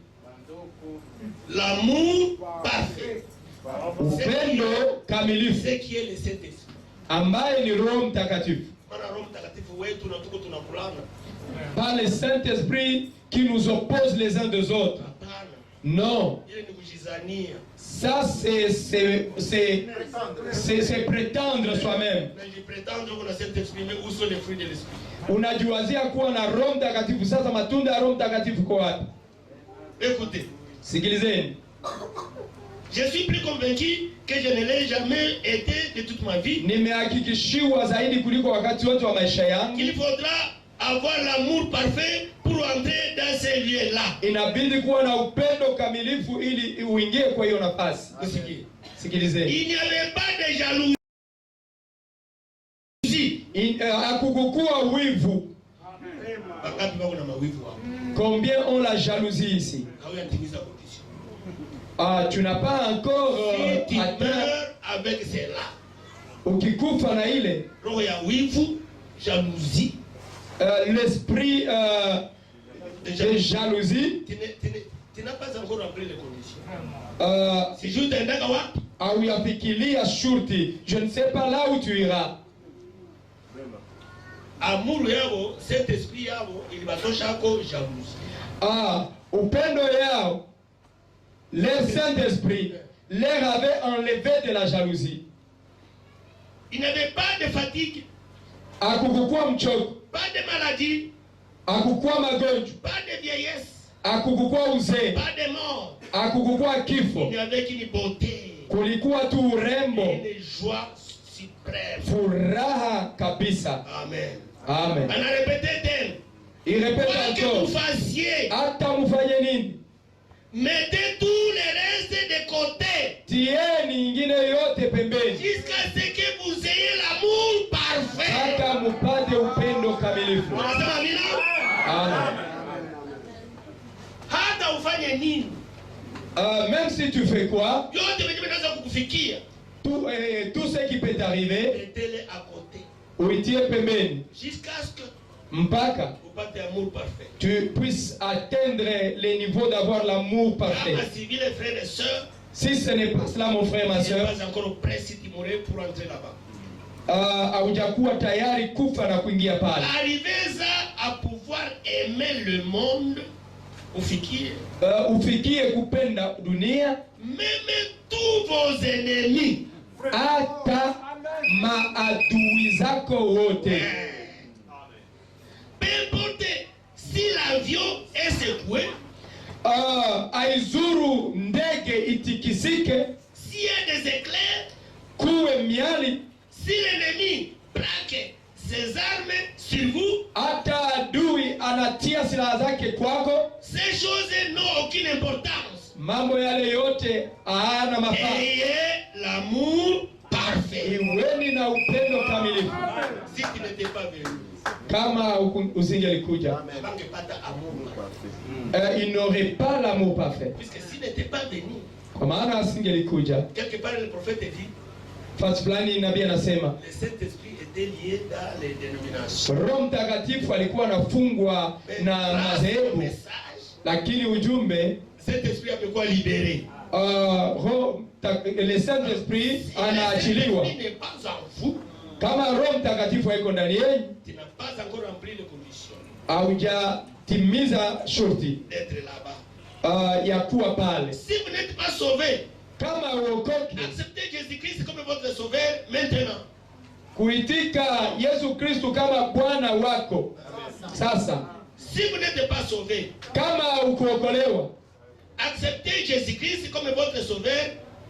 L'amour parfait. Upendo kamilifu Ce qui est le Saint-Esprit. ambaye ni Roho Mtakatifu. Maana Roho Mtakatifu wetu na tuko tunakulana. Pas le Saint-Esprit qui nous oppose les uns des autres. Hapana. Non. Ile ni kujizania. Ça c'est prétendre soi-même. Na jipretendre uko na Saint-Esprit, mais où sont les fruits de l'Esprit? Unajiwazia kuwa na Roho Mtakatifu, sasa matunda ya Roho Mtakatifu kwa wapi? Écoutez, Sikilizeni. je suis plus convaincu que je ne l'ai jamais été de toute ma vie. Nimehakikishiwa zaidi kuliko wakati wote wa maisha yangu. Il faudra avoir l'amour parfait pour entrer dans ces lieux-là. Inabidi kuwa na upendo kamilifu ili uingie kwa hiyo nafasi. Sikilizeni. Il n'y avait pas de jalousie. Hakukuwa wivu. Wangapi wako na mawivu hapo? Combien ont la jalousie ici? Hawajatimiza condition. Tu n'as pas encore Si tu atteint. meurs avec cela, Ukikufa na ile roho ya wivu, jalousie, l'esprit de jalousie, tu n'as pas encore rempli les conditions. Si je t'aidaka wapi? hauyafikiria shurti. Je ne sais pas là où tu iras. Amour yao, cet esprit yao, ilibatosha ako jalousie. Upendo yao, le Saint-Esprit leur avait enlevé de la jalousie. Il n'y avait pas de fatigue, Hakukukuwa mchoko, pas de maladie, hakukuwa magonjwa, pas de vieillesse, hakukukuwa uzee, pas de mort. hakukukuwa Il kifo. n'y avait qu'une beauté, Kulikuwa tu urembo, une joie suprême. furaha kabisa. Amen. Amen. On a répété d'elle. Il répète Quoi que vous encore, fassiez, hata mfanye nini, mettez tout le reste ufanye nini, même si tu fais quoi, yote wenye vinaweza kukufikia, tout ce qui peut t'arriver, mettez-les à côté. uitie pembeni Jusqu'à ce que mpaka upate amour parfait. tu puisses atteindre le niveau d'avoir l'amour parfait. Kama si vile frères et sœurs, Si ce n'est pas cela, mon frère, ma il n'est soeur, pas encore prêt si Timoré pour entrer là-bas. haujakuwa tayari kufa na kuingia pale. Arrivez à pouvoir aimer le monde, ufikie. Ufikie kupenda dunia, Même tous vos ennemis. hata maadui zako wote. Peu importe si l'avion est secoué, Aizuru ndege itikisike, s'il y a des éclairs, kuwe miali, si l'ennemi braque ses armes sur vous, hata adui anatia silaha zake kwako, ces choses n'ont aucune importance. mambo yale yote hayana mafaa. Ayez l'amour parfait. Iweni na upendo kamilifu. Si tu n'étais pas venu, Kama usingelikuja, il n'aurait pas l'amour parfait. puisque s'il n'était pas venu, Kwa maana asingelikuja. quelque part le prophète dit, Fasi fulani nabii anasema le Saint-Esprit était lié dans les dénominations. Roho Mtakatifu alikuwa anafungwa Mais na grâce au madhehebu, message, lakini ujumbe Saint-Esprit amekuwa libéré. le Saint-Esprit Si anaachiliwa. le Saint-Esprit n'est pas en vous, Kama Roho Mtakatifu haiko ndani yenu, tu n'as pas encore rempli les conditions haujatimiza shurti d'être là-bas. ya kuwa pale. Si vous n'êtes pas sauvé, Kama uokoke, acceptez Jésus-Christ comme votre sauveur maintenant. kuitika Yesu Kristu kama Bwana wako. Sasa Si vous n'êtes pas sauvé, kama ukuokolewa, acceptez Jésus-Christ comme votre sauveur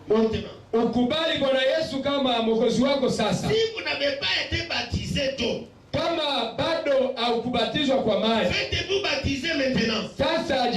maintenant. ukubali Bwana Yesu kama mwokozi wako sasa. Si vous n'avez pas été baptisé d'eau, Kama bado haukubatizwa kwa maji, faites-vous baptiser maintenant. sasa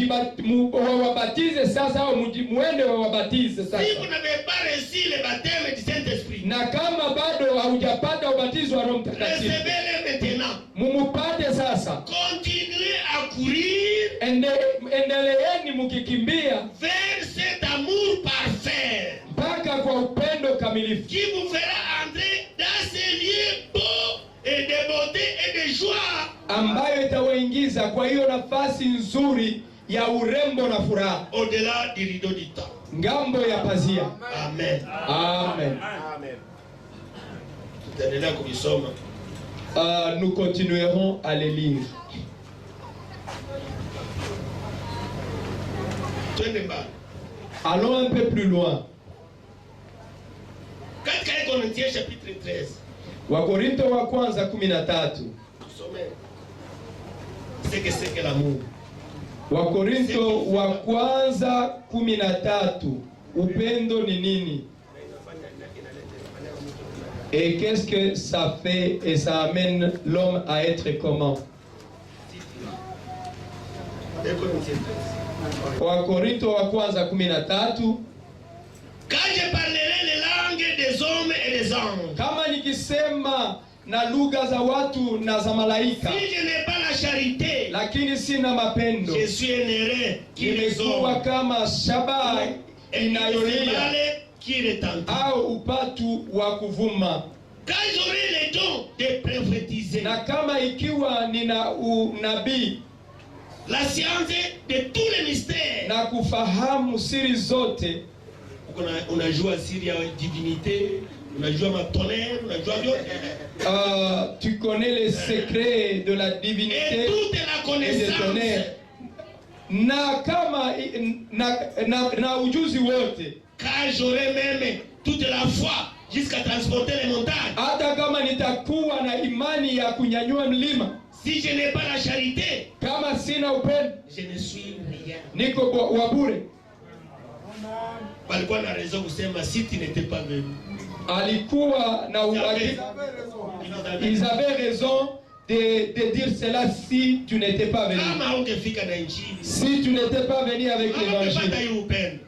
wawabatize sasa, au muende wawabatize Si sasa. vous n'avez pas reçu le baptême du Saint-Esprit, Na kama bado haujapata ubatizo wa Roho Mtakatifu, recevez-le maintenant. mumupate sasa. Continuez à courir Endeleeni mukikimbia vers cet amour parfait mpaka kwa upendo kamilifu qui vous fera entrer dans ces lieux beaux et de beauté et de joie, ambayo itawaingiza kwa hiyo nafasi nzuri ya urembo na furaha, au-delà du rideau du temps. ngambo ya pazia. Amen. Amen. Tutaendelea kuvisoma. Nous continuerons à les lire. Twende mbali. Allons un peu plus loin. Katika Corinthiens chapitre 13. Wakorinto wa kwanza 13. Tusome. C'est que l'amour. Wakorinto wa kwanza 13. Upendo ni nini? Et qu'est-ce que ça fait et ça amène l'homme à être comment? Wakorinto wa kwanza 13. Quand je parlerai les langues des hommes et des anges, Kama nikisema na lugha za watu na za malaika, si je n'ai pas la charité, lakini sina mapendo, je suis un erreur qui nimekuwa résonne kama shabaha et inayolia qui retentit. au upatu wa kuvuma. Quand j'aurai le don de prophétiser, Na kama ikiwa nina unabii la science de tous les mystères, na kufahamu siri zote, unajua siri ya divinité, unajua matonnerre, unajua vyote, tu connais les secrets de la et divinité toute la et des connaissance, tonnerres, na kama na ujuzi wote, quand j'aurai même toute la foi jusqu'à transporter les montagnes, hata kama nitakuwa na imani ya kunyanyua mlima, si je n'ai pas la charité, kama sina upendo, je ne suis rien. niko wa bure. Walikuwa na raison kusema si tu n'étais pas venu. Alikuwa na uhakika, ils avaient raison de dire cela si tu n'étais pas venu. Kama ungefika na injili, Si tu n'étais pas venu avec l'évangile, ungepata hii upendo.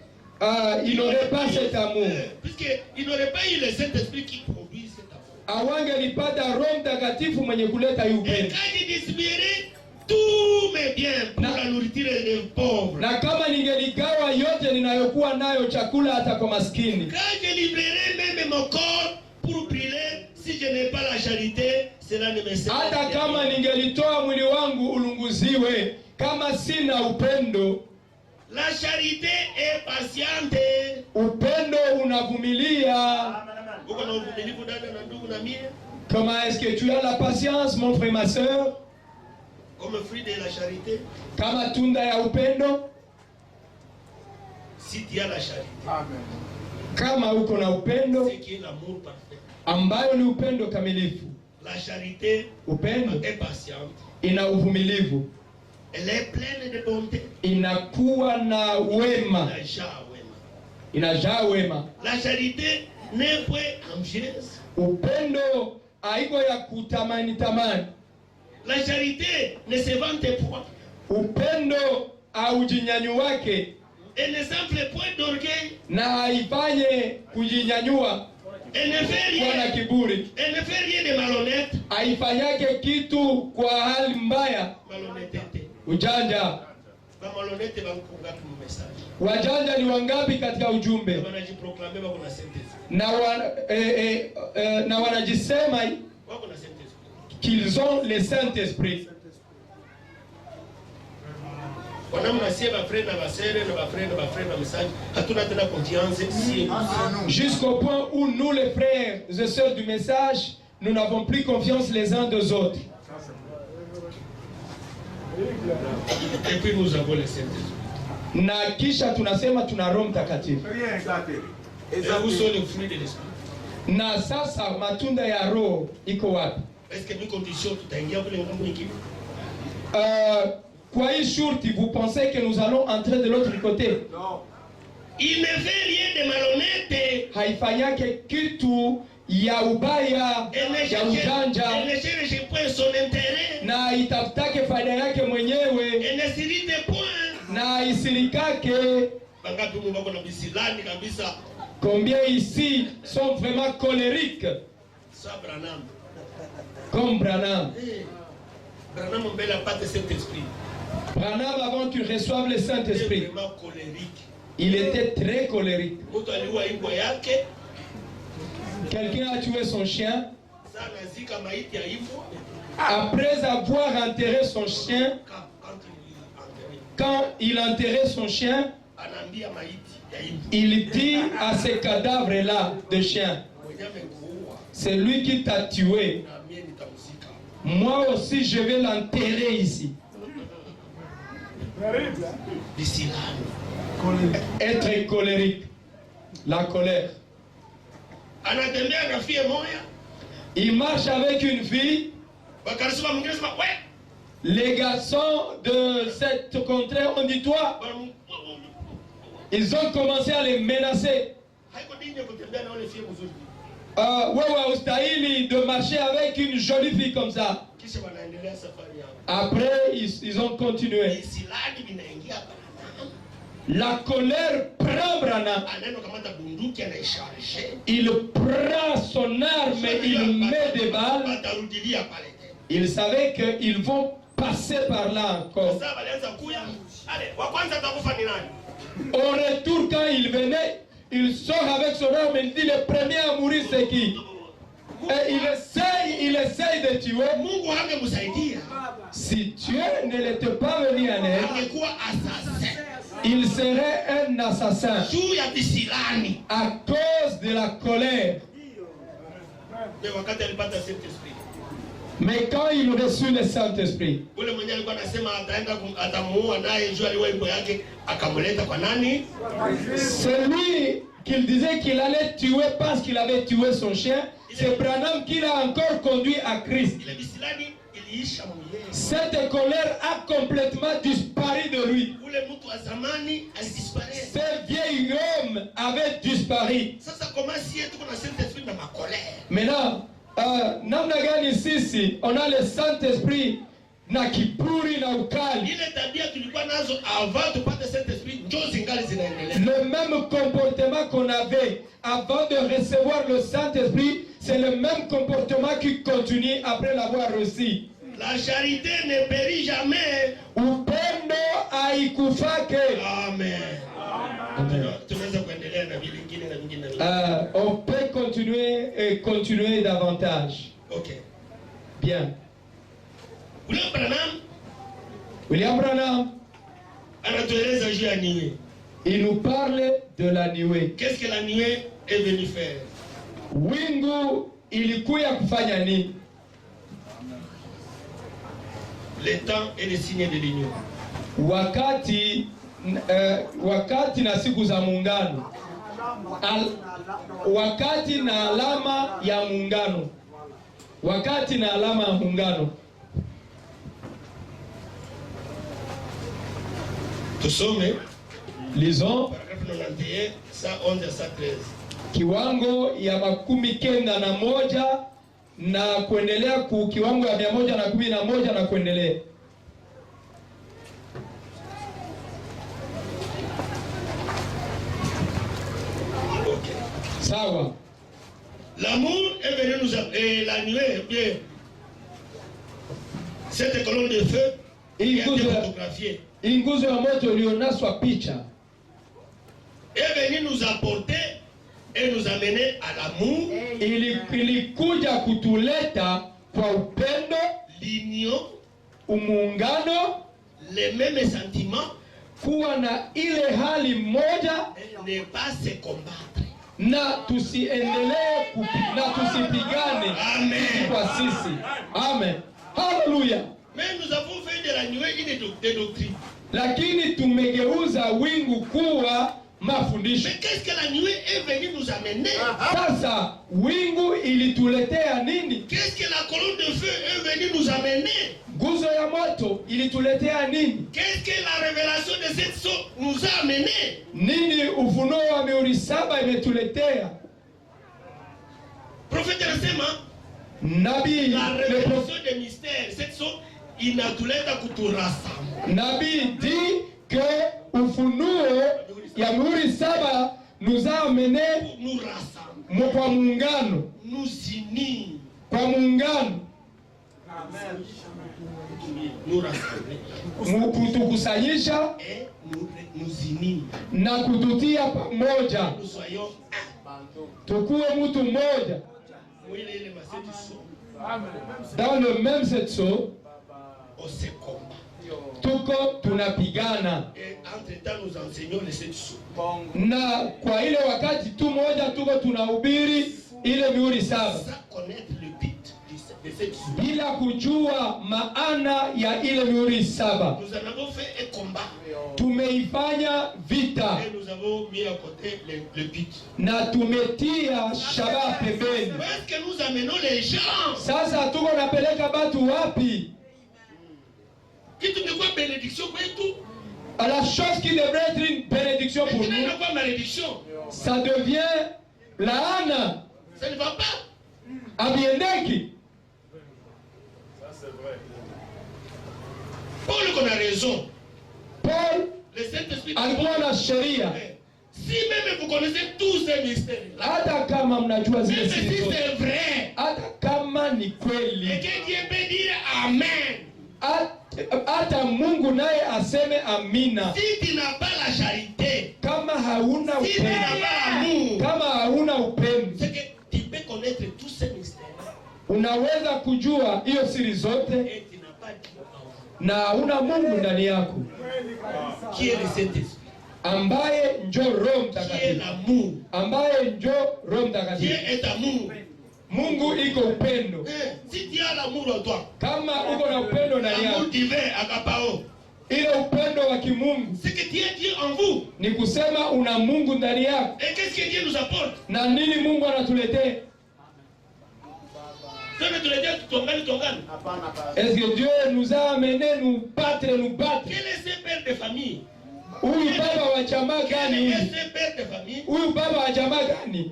il n'aurait pas cet amour. Puisqu'il n'aurait pas eu le Saint-Esprit qui produit cet amour. Awangelipata Roho Mtakatifu mwenye kuleta hii Et upendo. quand je disparaît, tous mes biens pour la nourriture des pauvres. Na kama ningeligawa yote ninayokuwa nayo chakula hata kwa maskini. Quand je livrerai même mon corps pour brûler, si je n'ai pas la charité, cela ne me sert. Hata kama ningelitoa mwili wangu ulunguziwe, kama sina upendo. La charité est patiente. Upendo unavumilia. Uko na uvumilivu dada na ndugu na mie? Comment est-ce que tu as la patience, mon frère, ma soeur? Comme fruit de la charité. Kama tunda ya upendo. Si tu as la charité. Amen. Kama uko na upendo, C'est qui est l'amour parfait. ambayo ni upendo kamilifu. La charité Upendo est patiente. ina uvumilivu. Elle est pleine de bonté. Inakuwa na wema. Inajaa wema. Inajaa wema. La charité n'est point envieuse. Upendo haiko ya kutamani tamani. La charité ne se vante point. Upendo haujinyanyuake Elle ne s'enfle point d'orgueil. na haifanye kujinyanyua Elle ne fait kuwa na rien. kiburi. Elle ne fait rien de malhonnête. Haifanyake kitu kwa hali mbaya. Malhonnêteté. Ujanja. Ba malhonnête ba mkunga mu message. Wajanja ni wangapi katika ujumbe? Wanajiproclamer wako na sentence. Na wanajisema Wako na sentence. qu'ils ont le Saint-Esprit. Jusqu'au point où nous, les frères et sœurs du message, nous n'avons plus confiance les uns des autres. Et puis nous avons le Saint-Esprit. Na kisha tunasema tuna Roho Mtakatifu. Et où sont les fruits de l'Esprit? Na sasa matunda ya Roho iko wapi? Est-ce que nous conditions tutaingia kule ngambo nyingine? Kwa hii shurti, vous pensez que nous allons entrer de l'autre côté? Non. Il ne fait rien de malhonnête. Haifanyake kitu ya ubaya, Elle ne ya ujanja, cherche point son intérêt. na itafutake faida yake mwenyewe, Elle ne s'irrite point. na isirikake. Bangapi mu bako na bisilani kabisa. Combien ici sont vraiment colériques Sa Branham. comme Branham? Branham mbele apate Saint-Esprit. Branham, avant qu'il reçoive le Il est Saint-Esprit, vraiment colérique. il était très colérique. Mtu aliua imbwa yake. Quelqu'un a tué son chien. Sasa anazika maiti ya imbwa. Après avoir enterré son chien, quand il enterrait son chien, Anaambia maiti ya imbwa. il dit à ce cadavre-là de chien, Mwenye amekuua c'est lui qui t'a tué. na mimi nitamzika. Moi aussi, je vais l'enterrer ici. Bisilani. Être colérique, la colère. Anatembea na fie moya. Il marche avec une fille. Bakarisema mwingine sema we. Les garçons de cette contrée ont dit toi. Ils ont commencé à les menacer. Haiko dinyo kutembea na wale fie mzuri. Ouais, ustahili de marcher avec une jolie fille comme ça. Kisha wanaendelea safari yao. Après, ils ont continué. Bisilani vinaingia hapa. La colère prend Branham. Anaenda kamata bunduki anaisharge. Il prend son arme, il met des balles. Batarudilia pale tena. Il savait qu'ils vont passer par là encore. Sasa walianza kuya. Ale, wa kwanza atakufa ni nani? Au retour, quand il venait, il sort avec son arme et il dit le premier à mourir c'est qui? Et il essaye de tuer. Mungu hangemsaidia. Si Dieu ne l'était pas venu en aide, Angekuwa assassin. il serait un assassin Juu ya bisilani. à cause de la colère. Mais wakati alipata Saint-Esprit. Mais quand il reçut le Saint-Esprit, Ule mwenye alikuwa anasema ataenda atamuua naye juu aliua imbo yake akamleta kwa nani? celui qu'il disait qu'il allait tuer parce qu'il avait tué son chien, c'est Branham qui l'a encore conduit à Christ. Ile bisilani iliisha mwenyewe. Cette colère a complètement disparu de lui. Ule mtu wa zamani alidisparaître. Ce vieil homme avait disparu. Sasa kama si yetu kuna Saint-Esprit na makolère. Maintenant, namna gani sisi on a le Saint-Esprit na kiburi na ukali? Ile tabia tulikuwa nazo avant tupate Saint-Esprit ndio zingali zinaendelea. Le même comportement qu'on avait avant de recevoir le Saint-Esprit, c'est le même comportement qui continue après l'avoir reçu. La charité ne périt jamais. Upendo haikufake. Amen. Amen. Tunaweza kuendelea na vile vingine na vingine na vingine. On peut continuer et continuer davantage. Okay. Bien. William Branham anatueleza juu ya nuée. Il nous parle de la nuée. Qu'est-ce que la nuée est venue faire? Wingu ilikuya kufanya nini? Le temps est le signe de l'union. Wakati na siku za muungano. Wakati na alama ya muungano. Wakati na alama ya muungano. Tusome. Lisons. Paragraphe 91, 111 à 113. Kiwango ya 91 na kuendelea ku kiwango ya 111 na kuendelea. Okay. Sawa. L'amour est venu nous appeler la nuée, bien. Cette colonne de feu qui a été photographiée. Nguzo ya moto ilionaswa picha. Est venu nous apporter et nous amener à l'amour. Ilikuja kutuleta kwa upendo, l'union, umuungano, les mêmes sentiments, kuwa na ile hali moja, ne pas se combattre. Na tusiendelee na tusipigane. Amen. Kwa sisi. Amen. Hallelujah. Mais nous avons fait de la nuée une doctrine. Lakini tumegeuza wingu kuwa mafundisho. Mais qu'est-ce que la nuée est venue nous amener? Sasa wingu ilituletea nini? Qu'est-ce que la colonne de feu est venue nous amener? Nguzo ya moto ilituletea nini? Qu'est-ce que la révélation de cette sorte nous a amené? Nini ufunuo wa mihuri 7 imetuletea? Prophète anasema Nabii, la révélation des mystères, cette sorte inatuleta kuturasa. Nabii dit que ufunuo ya mihuri 7 nous a amené nous rassembler, kwa muungano, nous unir, kwa muungano, nous rassembler, kutukusanyisha et nous unir, na kututia pamoja, nous soyons tukuwe mtu mmoja dans le même setso. On se combat. Tuko tunapigana. Et entre-temps nous enseignons les 7 sous. Na kwa ile wakati tu moja tuko tunahubiri ile mihuri 7. Sans connaître le but de 7 sous. Bila kujua maana ya ile mihuri 7. Nous en avons fait un combat. Tumeifanya vita. Et nous avons mis à côté le but. Na tumetia shabaha pembeni. Où est-ce que nous amenons les gens? Sasa tuko napeleka batu wapi? Kitu ni kwa bénédiction kwetu. À la chose qui devrait être une bénédiction pour nous, Pas malédiction. ça devient laana. Ça ne va pas. Abiendeki. Ça c'est vrai. Paul qu'on a raison. Paul Le Saint-Esprit. alikuwa na sheria. Si même vous connaissez tous ces mystères, Hata kama mnajua zile même siri si zote, c'est vrai, hata kama ni et kweli, que Dieu peut dire Amen. hata Mungu naye aseme amina. Si tu n'as pas la charité, Kama hauna si tu n'as upendo, pas l'amour, kama hauna upendo, c'est que tu peux connaître tous ces mystères unaweza kujua hiyo siri zote et tu n'as pas Dieu en vous. na hauna Mungu ndani yako, Qui est le Saint-Esprit? ambaye njo Roho Qui est Mtakatifu, l'amour? ambaye njo Roho Dieu Mtakatifu. est amour. Mungu iko upendo. Si tu as l'amour en toi, Kama uko na upendo ndani l'amour yako, divin, agapao, ile upendo wa kimungu c'est que tu as Dieu en vous. ni kusema una Mungu ndani yako. Et qu'est-ce que Dieu nous apporte? Na nini Mungu anatuletea? Est-ce que Dieu nous a amené nous battre? Quel est ce père de famille? Huyu baba wa jamaa Quel gani est huyu? ce père de famille? Huyu baba wa jamaa gani?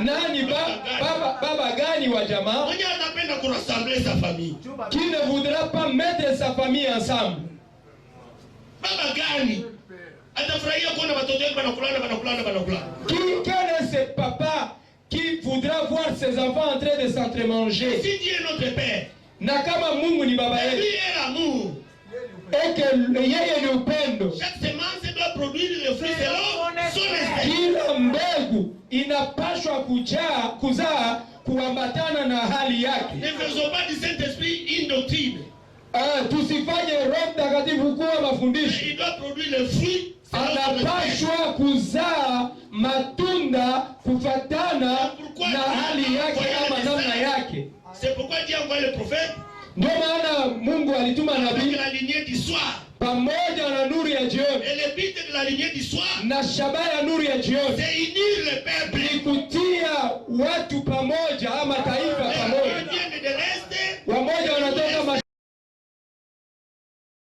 Nani baba gani wa jamaa? Mwenye anapenda kurassembler sa famille. Qui ne voudra pas mettre sa famille ensemble? Baba gani? Atafurahia kuona watoto wake wanakulana. Quel est ce papa qui voudra voir ses enfants en train de s'entremanger? Si Dieu est notre père, Na kama Mungu ni baba Et lui yetu, est l'amour. eke yeye ni upendo, Chaque semence doit produire le fruit selon son esprit. kila mbegu inapashwa kuzaa kuambatana na hali yake. Ne faisons pas du Saint-Esprit une doctrine. Tusifanye Roho Mtakatifu kuwa mafundisho. Il doit produire le fruit selon son esprit. Anapashwa kuzaa matunda kufatana na hali yake ama namna yake. C'est pourquoi Dieu a envoyé le prophète Ndio maana Mungu alituma avec nabii la lignée du soir. pamoja na nuru ya jioni, Et le but de la lignée du soir, na shabaha ya nuru ya jioni c'est unir le peuple. ni kutia watu pamoja ama taifa Les pamoja. viennent de l'Est, Wamoja wanatoka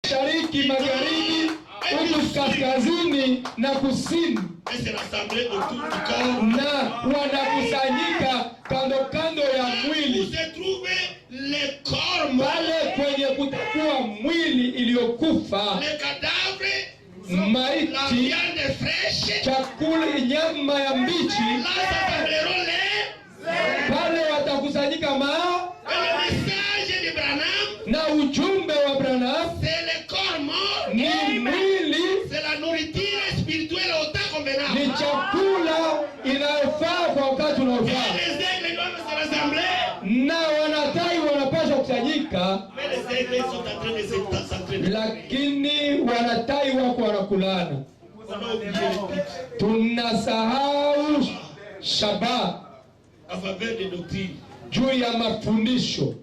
mashariki, magharibi, huku kaskazini na kusini, et se rassembler autour du corps. na wanakusanyika kando kando ya Où mwili, se trouve le corps mort, pale kwenye kutakuwa mwili iliyokufa, le cadavre, la maiti, viande fraîche. chakula, nyama ya mbichi. Là s'assembleront les. Pale watakusanyika Et le message de Branham, na ujumbe wa Branham c'est le corps mort. ni mwili, C'est la nourriture spirituelle au temps ni convenable. chakula inayofaa kwa wakati Et unaofaa, les aigles doivent se rassembler. na wanatai wanapaswa kusanyika, Mais les aigles sont en train de s'entraîner. lakini wanatai wako wanakulana. On a oublié le but Tunasahau shabaha en faveur des doctrines. juu ya mafundisho.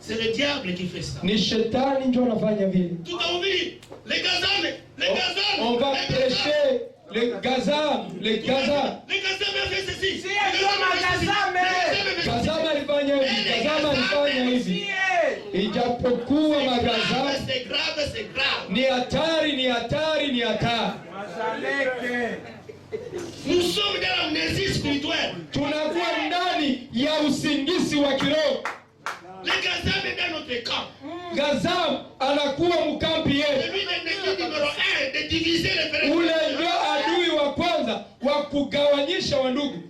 C'est le diable qui fait ça. Ni shetani ndio anafanya vile. Tout a oublié. Les gazames, les gazames. On va les prêcher les gazam, les gazam. Les gazames ont fait ceci. Si, Gazama alifanya hivi, Gazama alifanya hivi. Ijapokuwa magazama C'est grave, c'est grave. ni hatari, ni hatari, ni hatari. Nous sommes dans l'amnésie spirituelle. Tunakuwa ndani ya usingizi wa kiroho. Les gazames dans notre camp. Gazam anakuwa mkampi yetu. Celui de l'ennemi numéro 1 de diviser les frères. Ule ndio adui wa kwanza wa kugawanyisha wandugu.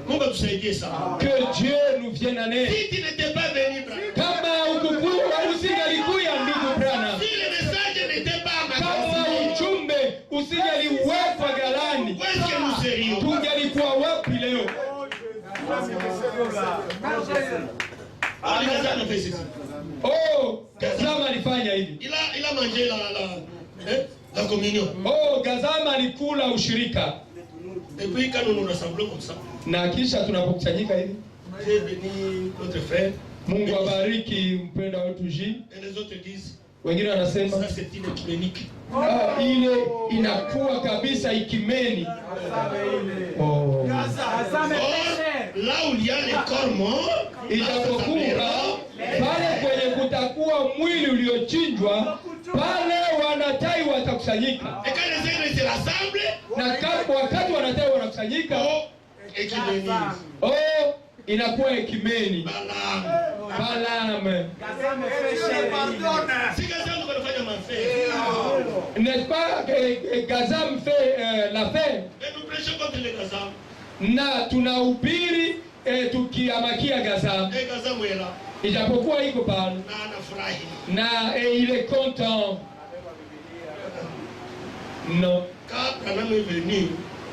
Mungu tusaidie sana. Que Dieu nous vienne en aide. Si tu n'étais pas venu, Branham, Kama ukukuwa usingalikuya ndugu Branham, si le message n'était pas kama magasiné, ujumbe usingaliwekwa galani, où est-ce que nous serions? tungalikuwa wapi leo? Ah, les gazames ont fait ceci. Oh, Gazama alifanya hivi. Il a mangé la communion. Oh, Gazama alikula ushirika. Et puis quand nous nous rassemblons comme ça, Na kisha tunapokusanyika hivi, j'ai béni notre frère. Mungu abariki mpenda wetu J. Et les autres disent, Wengine wanasema ça c'est une clinique. ile inakuwa kabisa ikimeni. Oh. Or, là où il y a les corps morts, Ijapokuwa pale kwenye kutakuwa mwili uliochinjwa, pale wanatai watakusanyika, et quand les aigles se rassemblent, na wakati wanatai wanakusanyika, et qui bénissent. oh, inakuwa ekimeni. Balaam. Balaam. Si quelqu'un nous fait ma fête, N'est-ce pas que Gazam fait l'affaire? et nous prêchons contre les Gazam. Na tunahubiri tukiamakia Gazam, Et Gazam est là. ijapokuwa iko pale Na anafurahi. na il est content. Non, Quand Branham est venu,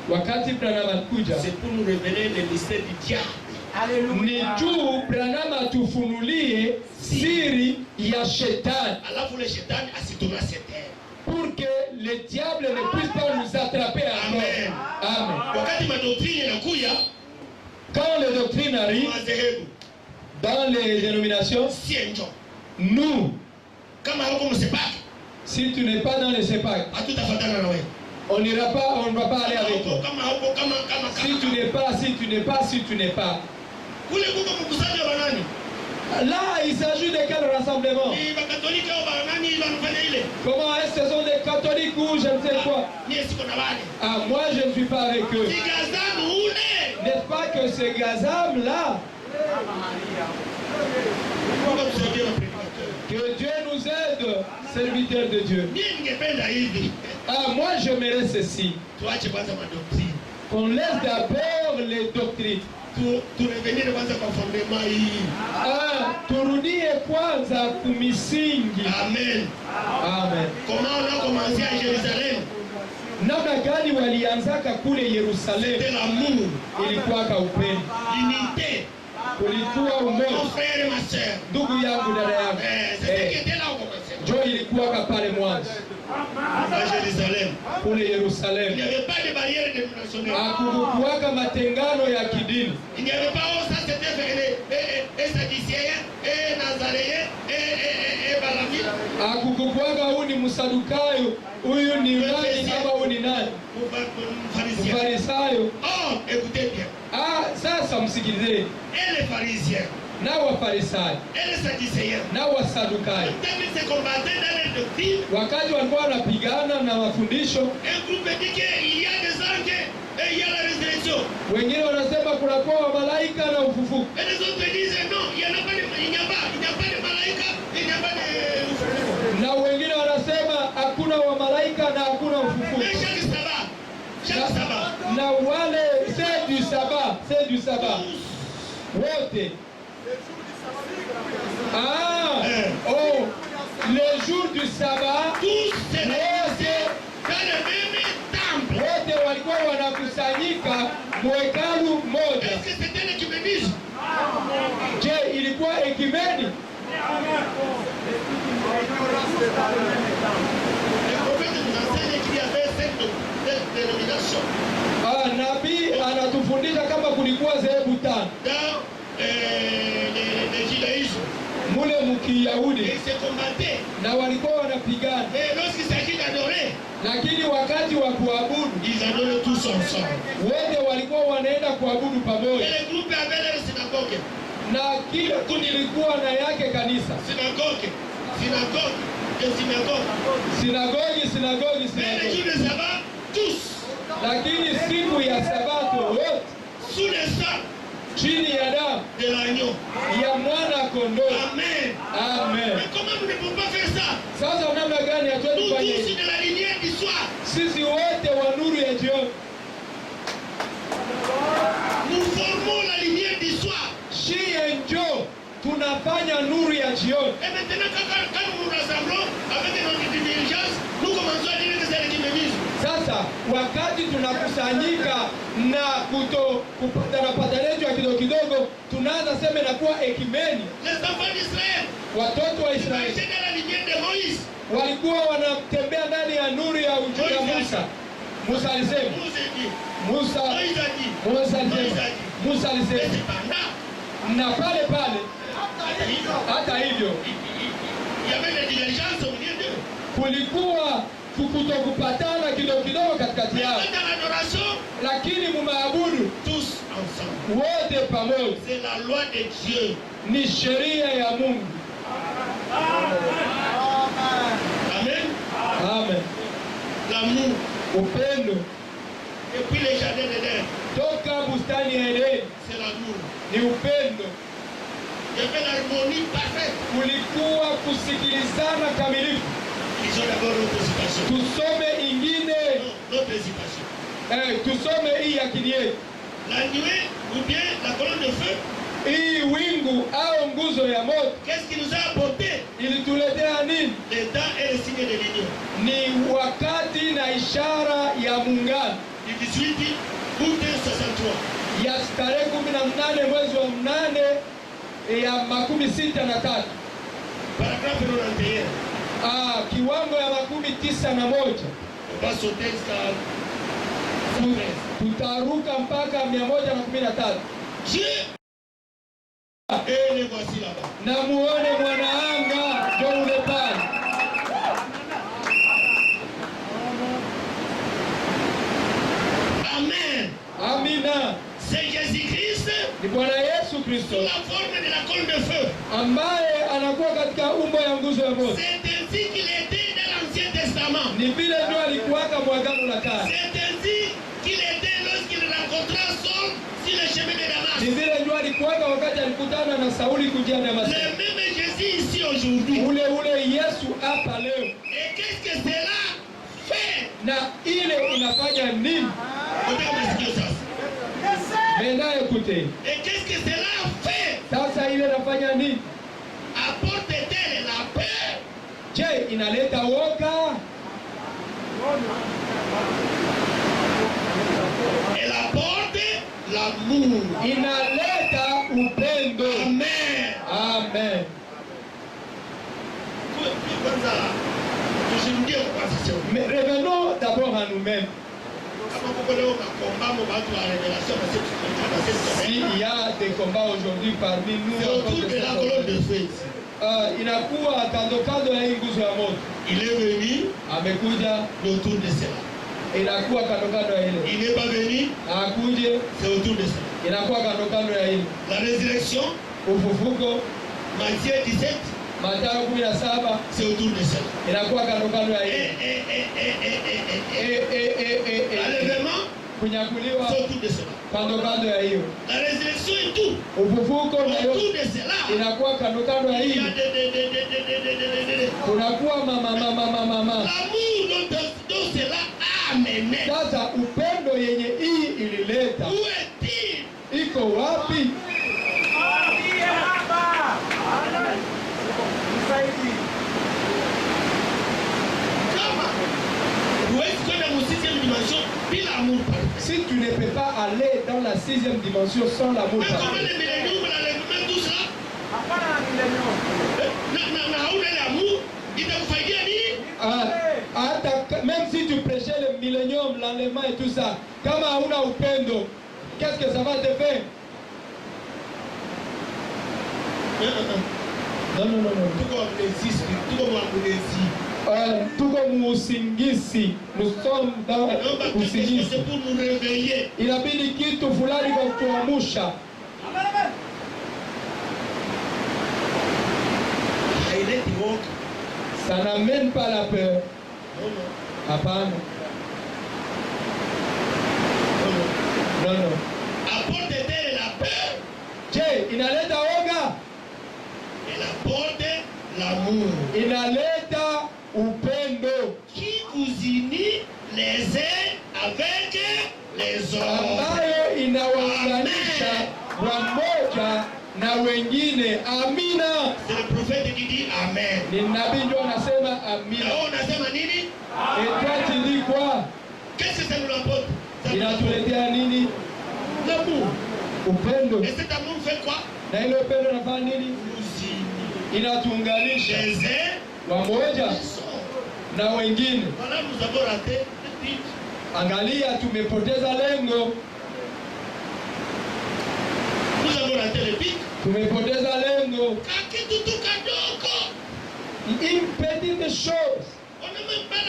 wakati Branham alikuja c'est pour nous révéler le mystère du diable. ni juu Branham atufunulie siri ya shetani, Alors pour les chétans, assis-toi cette terre. pour que le diable ne puisse pas nous attraper encore. Amen. Amen. Wakati madoktrine inakuya, Quand les doctrines arrivent madhehebu dans les dénominations, sienjo. nous, Kama huko msipaki, si tu n'es pas dans les CEPAC, hatutafuatana na wewe. on n'ira pas, on ne va pas aller avec toi. Kama huko kama Si tu n'es pas, si tu n'es pas, si tu n'es pas. kule kuko mkusanyo wa nani? Là, il s'agit de quel rassemblement? Ni bakatolika au banani wanafanya ile. Comment est-ce que ce sont des catholiques ou je ne sais quoi? Ni siko na wale. Ah, moi je ne suis pas avec eux. Si Gazam ule. N'est-ce pas que ces Gazam là, Mungu tusaidie na prédicateur. que Dieu nous aide, serviteurs de Dieu. Mimi ningependa hivi. Ah, moi j'aimerais ceci, Tuache kwanza madoktrine. qu'on laisse d'abord les doctrines. tu revenir kwanza kwa fondement hii. Turudie kwanza kumisingi. Amen. Amen. Comment on a commencé à Jérusalem? Namna gani walianzaka kule Yerusalemu? C'était l'amour, Ilikuwa ka upendo, l'unité. kulikuwa Mon umoja. frère et ma soeur. Ndugu yangu, dada yangu, C'était qui était là au commencement. jo ilikuwa ka pale mwanzo À Jérusalem. kule Il n'y Yerusalemu. avait pas de barrière dénominationnelle. Hakukuwaka matengano ya kidini. Il n'y avait pas, oh, ça c'était les Sadducéens, et Nazaréens, et Balamites. Hakukuwaka huyu ni Msadukayo, huyu ni nani, ama huyu ni nani, Pharisiens. Mfarisayo. Oh, écoutez bien. Sasa msikilizeni, Et les pharisiens, na Wafarisayo et les Sadducéens. na Wasadukayo, Quand ils se combattaient dans les doctrines, wakati walikuwa wanapigana na mafundisho, un groupe dit qu'il y a des anges et il y a la résurrection. wengine wanasema kunakuwa wa malaika na ufufuko, Et les autres disent non, il n'y a pas de malaika, il n'y a pas de ufufuko. na wengine wanasema hakuna wa malaika na hakuna ufufuko. Mais chaque sabbat, Na wale c'est du sabbat wote, le jour du sabbat tous se réunissaient wote dans le même temple. wote walikuwa wanakusanyika mwekalu moja. Est-ce que c'était l'écuménisme? Je, ilikuwa ekumeni? Le prophète nous enseigne qu'il y avait 5 dénominations. Nabii anatufundisha kama kulikuwa dhehebu tano Dans le judaïsme. mule Et mukiyahudi, ils se combattaient. na walikuwa wanapigana, Et lorsqu'il s'agit d'adorer, lakini wakati wa kuabudu ils adoraient tous ensemble. wote walikuwa wanaenda kuabudu Et pamoja, les groupes avaient leur synagogue. na kila kundi lilikuwa na yake kanisa, Synagogue et synagogue. sinagogi. Mais les jours de sabbat, tous, Lakini siku ya sabato wote sous le sang chini ya damu de l'agneau. ya mwana kondoo. Amen. Amen. Mais comment nous ne pouvons pas faire ça? Sasa namna gani hatuwezi Nous kufanya tous hivi? de la lignée du soir. Sisi wote wa nuru ya jioni, Nous formons la lignée du soir. shie njo tunafanya nuru ya jioni. Et maintenant, quand nous nous rassemblons avec notre dirigeance, nous commençons à dire que c'est l'écuménisme. Sasa wakati tunakusanyika na kupata na patalejo ya kidogo, tunaanza sema inakuwa ekimeni. Les enfants d'Israël, Watoto wa ils Israeli marchaient dans la lignée de Moïse. walikuwa wanatembea ndani ya nuru ya ujio ya Musa. Musa alisema, Moïse a dit. Musa Mais alisema, cependant, na pale hata hivyo il y avait des divergences au milieu d'eux. kulikuwa kutokupatana kidogo katikati yao, Mais dans l'adoration, lakini mumaabudu tous ensemble. wote pamoja. C'est la loi de Dieu. Ni sheria ya Mungu. Amen. Amen. L'amour. Upendo Et puis les jardins d'Éden, toka bustani ya Edeni c'est l'amour. ni upendo. Il y avait l'harmonie parfaite. Kulikuwa kusikilizana kamilifu. Ils ont d'abord notre hésitation. Tusome ingine, Non, notre hésitation. tusome hii akili yetu. La nuée ou bien la colonne de feu, Hii wingu au nguzo ya moto qu'est-ce qui nous a apporté? ilituletea nini? Les dents et les signes de l'union. Ni wakati na ishara ya muungano Du 18 août 63. ya tarehe 18 mwezi wa 8 ya 63, Paragraphe 91. kiwango ya 91. On va sauter jusqu'à 113. Tutaruka mpaka 113. Dieu. Et les voici là-bas. Na muone mwanaanga ndio ule pale. Amen. Amina. C'est Jésus-Christ Ni Bwana Yesu sous Kristo la forme de la colonne de feu. ambaye anakuwa katika umbo ya nguzo ya moto. C'est ainsi qu'il était dans l'Ancien Testament. Ni vile ndio alikuwaka mwagano la kale. C'est ainsi qu'il était lorsqu'il rencontra Saul sur le chemin de Damas. Ni vile ndio alikuwaka wakati alikutana na Sauli kujia Le Damascus. même Jésus ici aujourd'hui. Ule Yesu hapa leo. Et qu'est-ce que cela fait? Na ile inafanya nini? Écoutez, Maintenant écoutez. Elle apporte l'amour. Inaleta upendo. Amen. Amen. Mais revenons d'abord à nous-mêmes. S'il y a des combats aujourd'hui parmi nous, inakuwa kando kando ya hii nguzo ya moto. Il est venu Amekuja autour de cela. inakuwa kando kando ya ile. Il n'est pas venu, Akuje c'est autour de cela. inakuwa kando kando ya ile. La résurrection, Ufufuko Matthieu 17, Mathayo 17 c'est autour de cela. inakuwa kando kando ya ile. L'enlèvement, Kunyakuliwa c'est autour de cela. kando kando ya hiyo. La résurrection et tout, Ufufuko nayo autour de cela. inakuwa kando kando ya Il y hiyo. a Kunakuwa mama. l'amour dont cela a amené. Sasa upendo yenye hii ilileta Où est-il? iko wapi? Si Si tu ne peux pas aller dans la 6e dimension sans l'amour mais comment parfait, les milléniums, l'enlèvement, tout ça, na hauna l'amour, itakufaidia nini? même si tu prêchais le millénium, l'enlèvement et tout ça, kama hauna upendo, qu'est-ce que ça va te faire? Non. Tuko muusingisi, nous sommes dans usingisi. Pour nous réveiller. Inabidi kitu fulani kwa kutuamsha. Ça n'amène pas la peur. Hapana. Non. Apporte-t-elle la peur? Je, inaleta oga? Elle apporte l'amour. Inaleta upendo. Qui vous unit les uns avec les autres. Ambayo inawaunganisha wamoja na wengine. Amina. C'est le prophète qui dit Amen. Ni nabii ndio anasema Na amina. wewe unasema nini? Et toi tu dis quoi? Qu'est-ce que ça nous apporte? Ça nous apporte Inatuletea nini? l'amour. Upendo. Et cet amour fait quoi? Na ile upendo nafanya nini? Nous unit Inatuunganisha les uns wamoja les autres. na wengine. Voilà, nous avons raté le but. Angalia, tumepoteza lengo. Nous avons raté le but. Tumepoteza lengo. Kakitutu kadogo. Une petite chose. On n'a même pas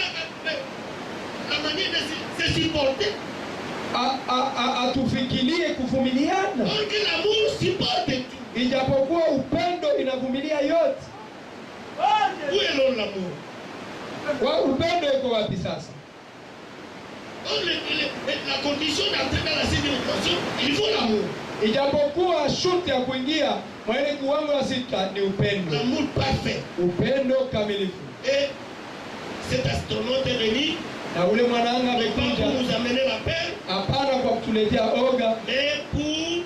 la manière de se supporter. Atufikirie kuvumiliana. Or que l'amour supporte tout. Ijapokuwa upendo inavumilia yote. Où est l'homme l'amour? Upendo iko wapi sasa? La condition d'entrer dans la sixième dimension, il faut l'amour. Ijapokuwa shuti ya kuingia mwele kiwango wa sita ni upendo. L'amour parfait. Upendo kamilifu. Et cet astronaute est venu, Na ule mwananga non pas amekuja pour nous amener la paix, hapana kwa kutuletea oga, mais pour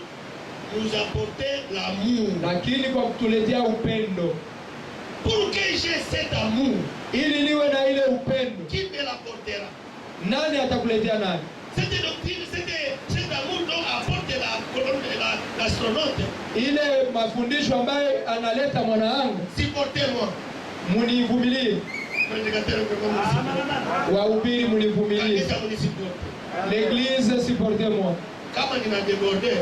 nous apporter l'amour. lakini kwa kutuletea upendo. Pour que j'ai cet amour, Ili niwe na ile upendo, qui me l'apportera? nani atakuletea nani? Cette doctrine, cet amour dont apporte la colonne de l'astronaute. Ile mafundisho ambaye analeta mwanaanga, Supportez-moi. munivumilie. Prédicateur, comment Wahubiri munivumilie. vous supportez? L'église, supportez-moi. Kama nina débordé,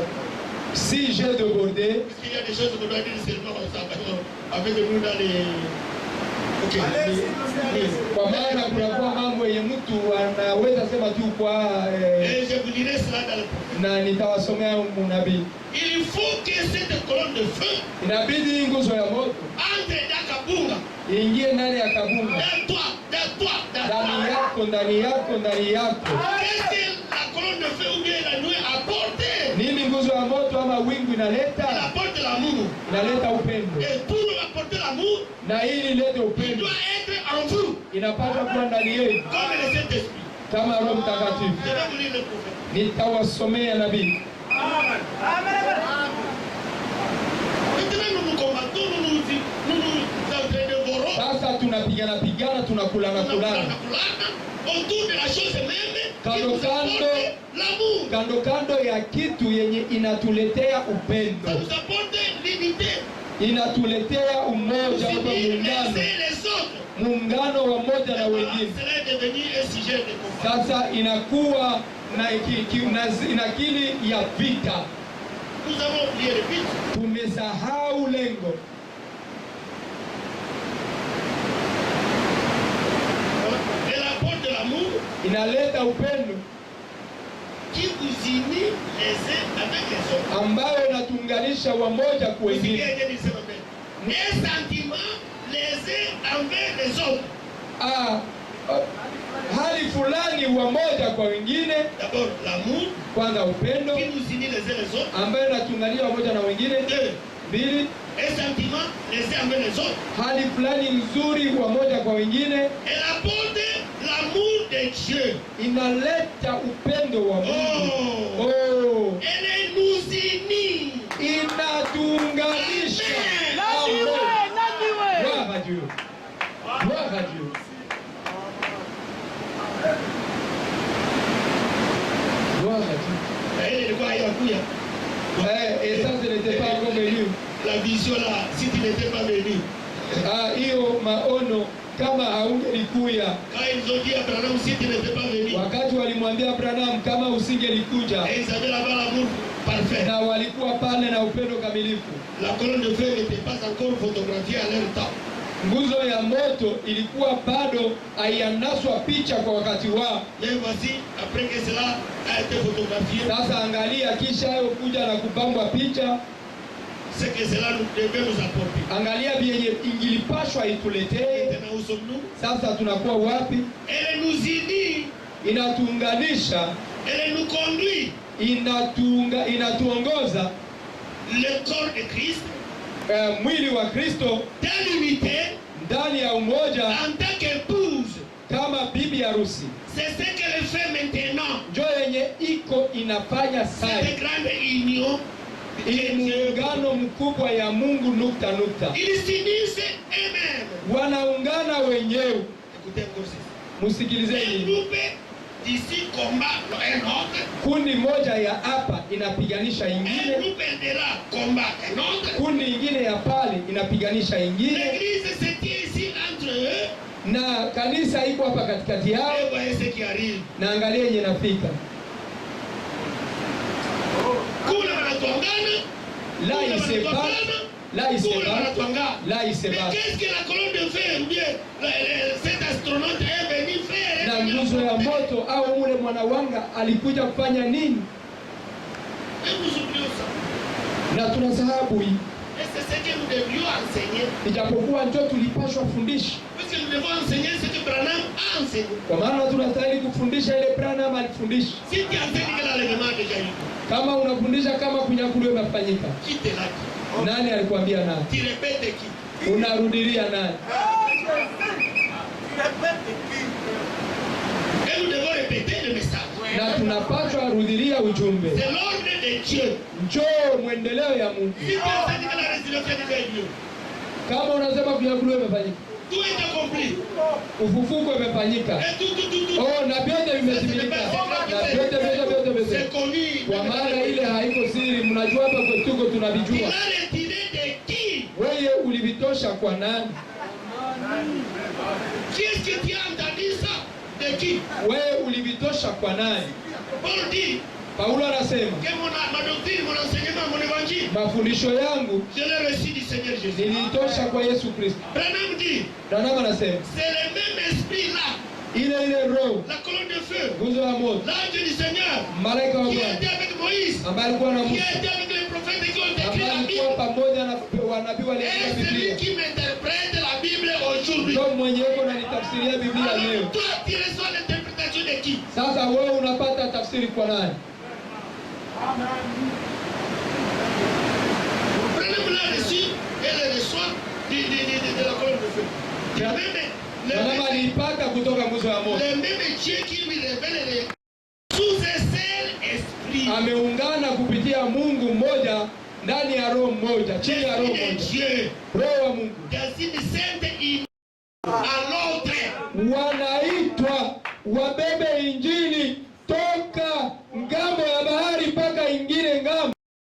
Si j'ai débordé, parce qu'il y a des choses qu'on doit dire seulement avec nous dans les... Ok. kwa maana kunakuwa mambo yenye mtu anaweza sema tu kwa Et je vous dirai cela dans le prophète. na nitawasomea munabii. Il faut que cette colonne de feu Inabidi nguzo ya moto entre dans Kabunga, iingie ndani ya kabunga, dans toi, dans toi, dans ndani toi. yako, ndani yako, ndani yako. Qu'est-ce que la colonne de feu ou bien la nuit apporte? Nini nguzo ya moto ama wingu Elle inaleta? apporte l'amour. Inaleta upendo, Et pour apporter l'amour, na ili ilete il upendo doit être en vous, inapaswa kuwa ndani yenu comme le Saint-Esprit. kama Roho Mtakatifu. Je vais vous lire le prophète. Nitawasomea nabii. Maintenant, nous nous combattons, nous nous entraînons. Sasa tunapiga yanapigana, tunakulana. Autour de la chose même qui nous apporte l'amour. Kando ya kitu yenye inatuletea upendo. Ça nous apporte l'unité. Inatuletea umoja wa muungano wa moja na wengine. Sasa inakuwa na akili ya vita. Tumesahau lengo. Inaleta upendo ambayo inatuunganisha wamoja kwa wengine. Hali fulani wamoja kwa wengine. Kwanza upendo ambayo inatuunganisha wamoja na wengine. Pili, hali fulani nzuri wamoja kwa wengine. L'amour de Dieu. Inaleta upendo wa Mungu. Elle nous unit. Inatuunganisha. Gloire à Dieu. Gloire à Dieu. Gloire à Dieu. Et ça, ce n'était pas encore venu. La vision là, si tu n'étais pas venu. Hiyo maono kama haungelikuja. Wakati walimwambia Branham kama usingelikuja. Na walikuwa pale na upendo kamilifu. La colonne de feu n'était pas encore photographiée à leur temps. Nguzo ya moto ilikuwa bado haianaswa picha kwa wakati wao. Sasa angalia kisha hayo kuja na kupambwa picha. Ce que cela nous devait nous apporter. Angalia vyenye ingilipashwa ituletee. Sasa tunakuwa wapi? Elle nous unit. Inatuunganisha. Elle nous conduit. Inatuongoza. Le corps de Christ. Mwili wa Kristo. Dans l'unité. Ndani ya umoja. En tant qu'épouse. Kama bibi harusi. C'est ce qu'elle fait maintenant. Ndio yenye iko inafanya sasa. Cette grande union. Muungano mkubwa ya Mungu nukta. Ils s'unissent eux-mêmes. Wanaungana wenyewe. Musikilizeni. Un groupe d'ici combat un autre. Kundi moja ya hapa inapiganisha ingine. Un groupe de là combat un autre. Kundi ingine ya pale inapiganisha ingine. L'église se tient ici entre eux. Na kanisa iko hapa katikati yao. Et voyez ce qui arrive. Na angalia yenye nafika. Là il se bat. Mais qu'est-ce que la colonne de fer ou bien cet astronaute est venu faire? Na nguzo ya moto au ule mwanawanga alikuja kufanya nini? Na tunasahabu hii. Et c'est ce que nous devions enseigner. Ijapokuwa ndio tulipashwa fundisha. Parce que nous devons enseigner ce que Branham a enseigné. Kwa maana tunastahili kufundisha ile Branham alifundisha. Si tu enseignes que l'enlèvement déjà eu. Kama unafundisha kama kunyakuliwa imefanyika. Qui te l'a dit? Nani alikwambia nani? Tu répètes qui? Unarudilia nani? Et nous devons répéter le message. Na tunapaswa rudilia ujumbe. C'est l'ordre de Dieu. Njoo mwendeleo ya Mungu. Si tu enseignes que la résurrection déjà eu lieu. Kama unasema kunyakuliwa imefanyika. Tout est accompli. Ufufuko umefanyika. Oh, na vyote vimetimilika. Na vyote. C'est connu. Kwa maana ile haiko siri, mnajua hapa kwetuko tunavijua. Wewe ulivitosha kwa nani? Qui est-ce que tu as entendu ça? De qui? Wewe ulivitosha kwa nani? Paul dit. Paulo anasema que ma doctrine, mon enseignement, mon évangile, mafundisho yangu je l'ai reçu du Seigneur Jésus. Nilitosha kwa Yesu Kristo. Branham dit. Branham anasema c'est le même esprit là. Ile roho. La colonne de feu. Nguzo ya moto. L'ange du Seigneur. Malaika wa Bwana. Qui était avec Moïse. Ambaye alikuwa na Musa. Qui était avec les prophètes qui ont écrit la Bible. Alikuwa pamoja na wanabii waliandika Biblia. Et celui Biblia. qui m'interprète la Bible aujourd'hui. Ndio mwenye yuko ananitafsiria Biblia leo. Toi tu reçois l'interprétation de qui? Sasa wewe unapata tafsiri kwa nani? Branham l'a reçu et le reçoit de la colonne de feu. Branham alipata kutoka nguzo ya moto. Le même Dieu qui lui révèle sous un seul esprit. Ameungana kupitia Mungu mmoja ndani ya roho mmoja, chini ya roho mmoja. Dieu. Roho wa Mungu. Dans une sainte à l'autre. wanaitwa wabebe injili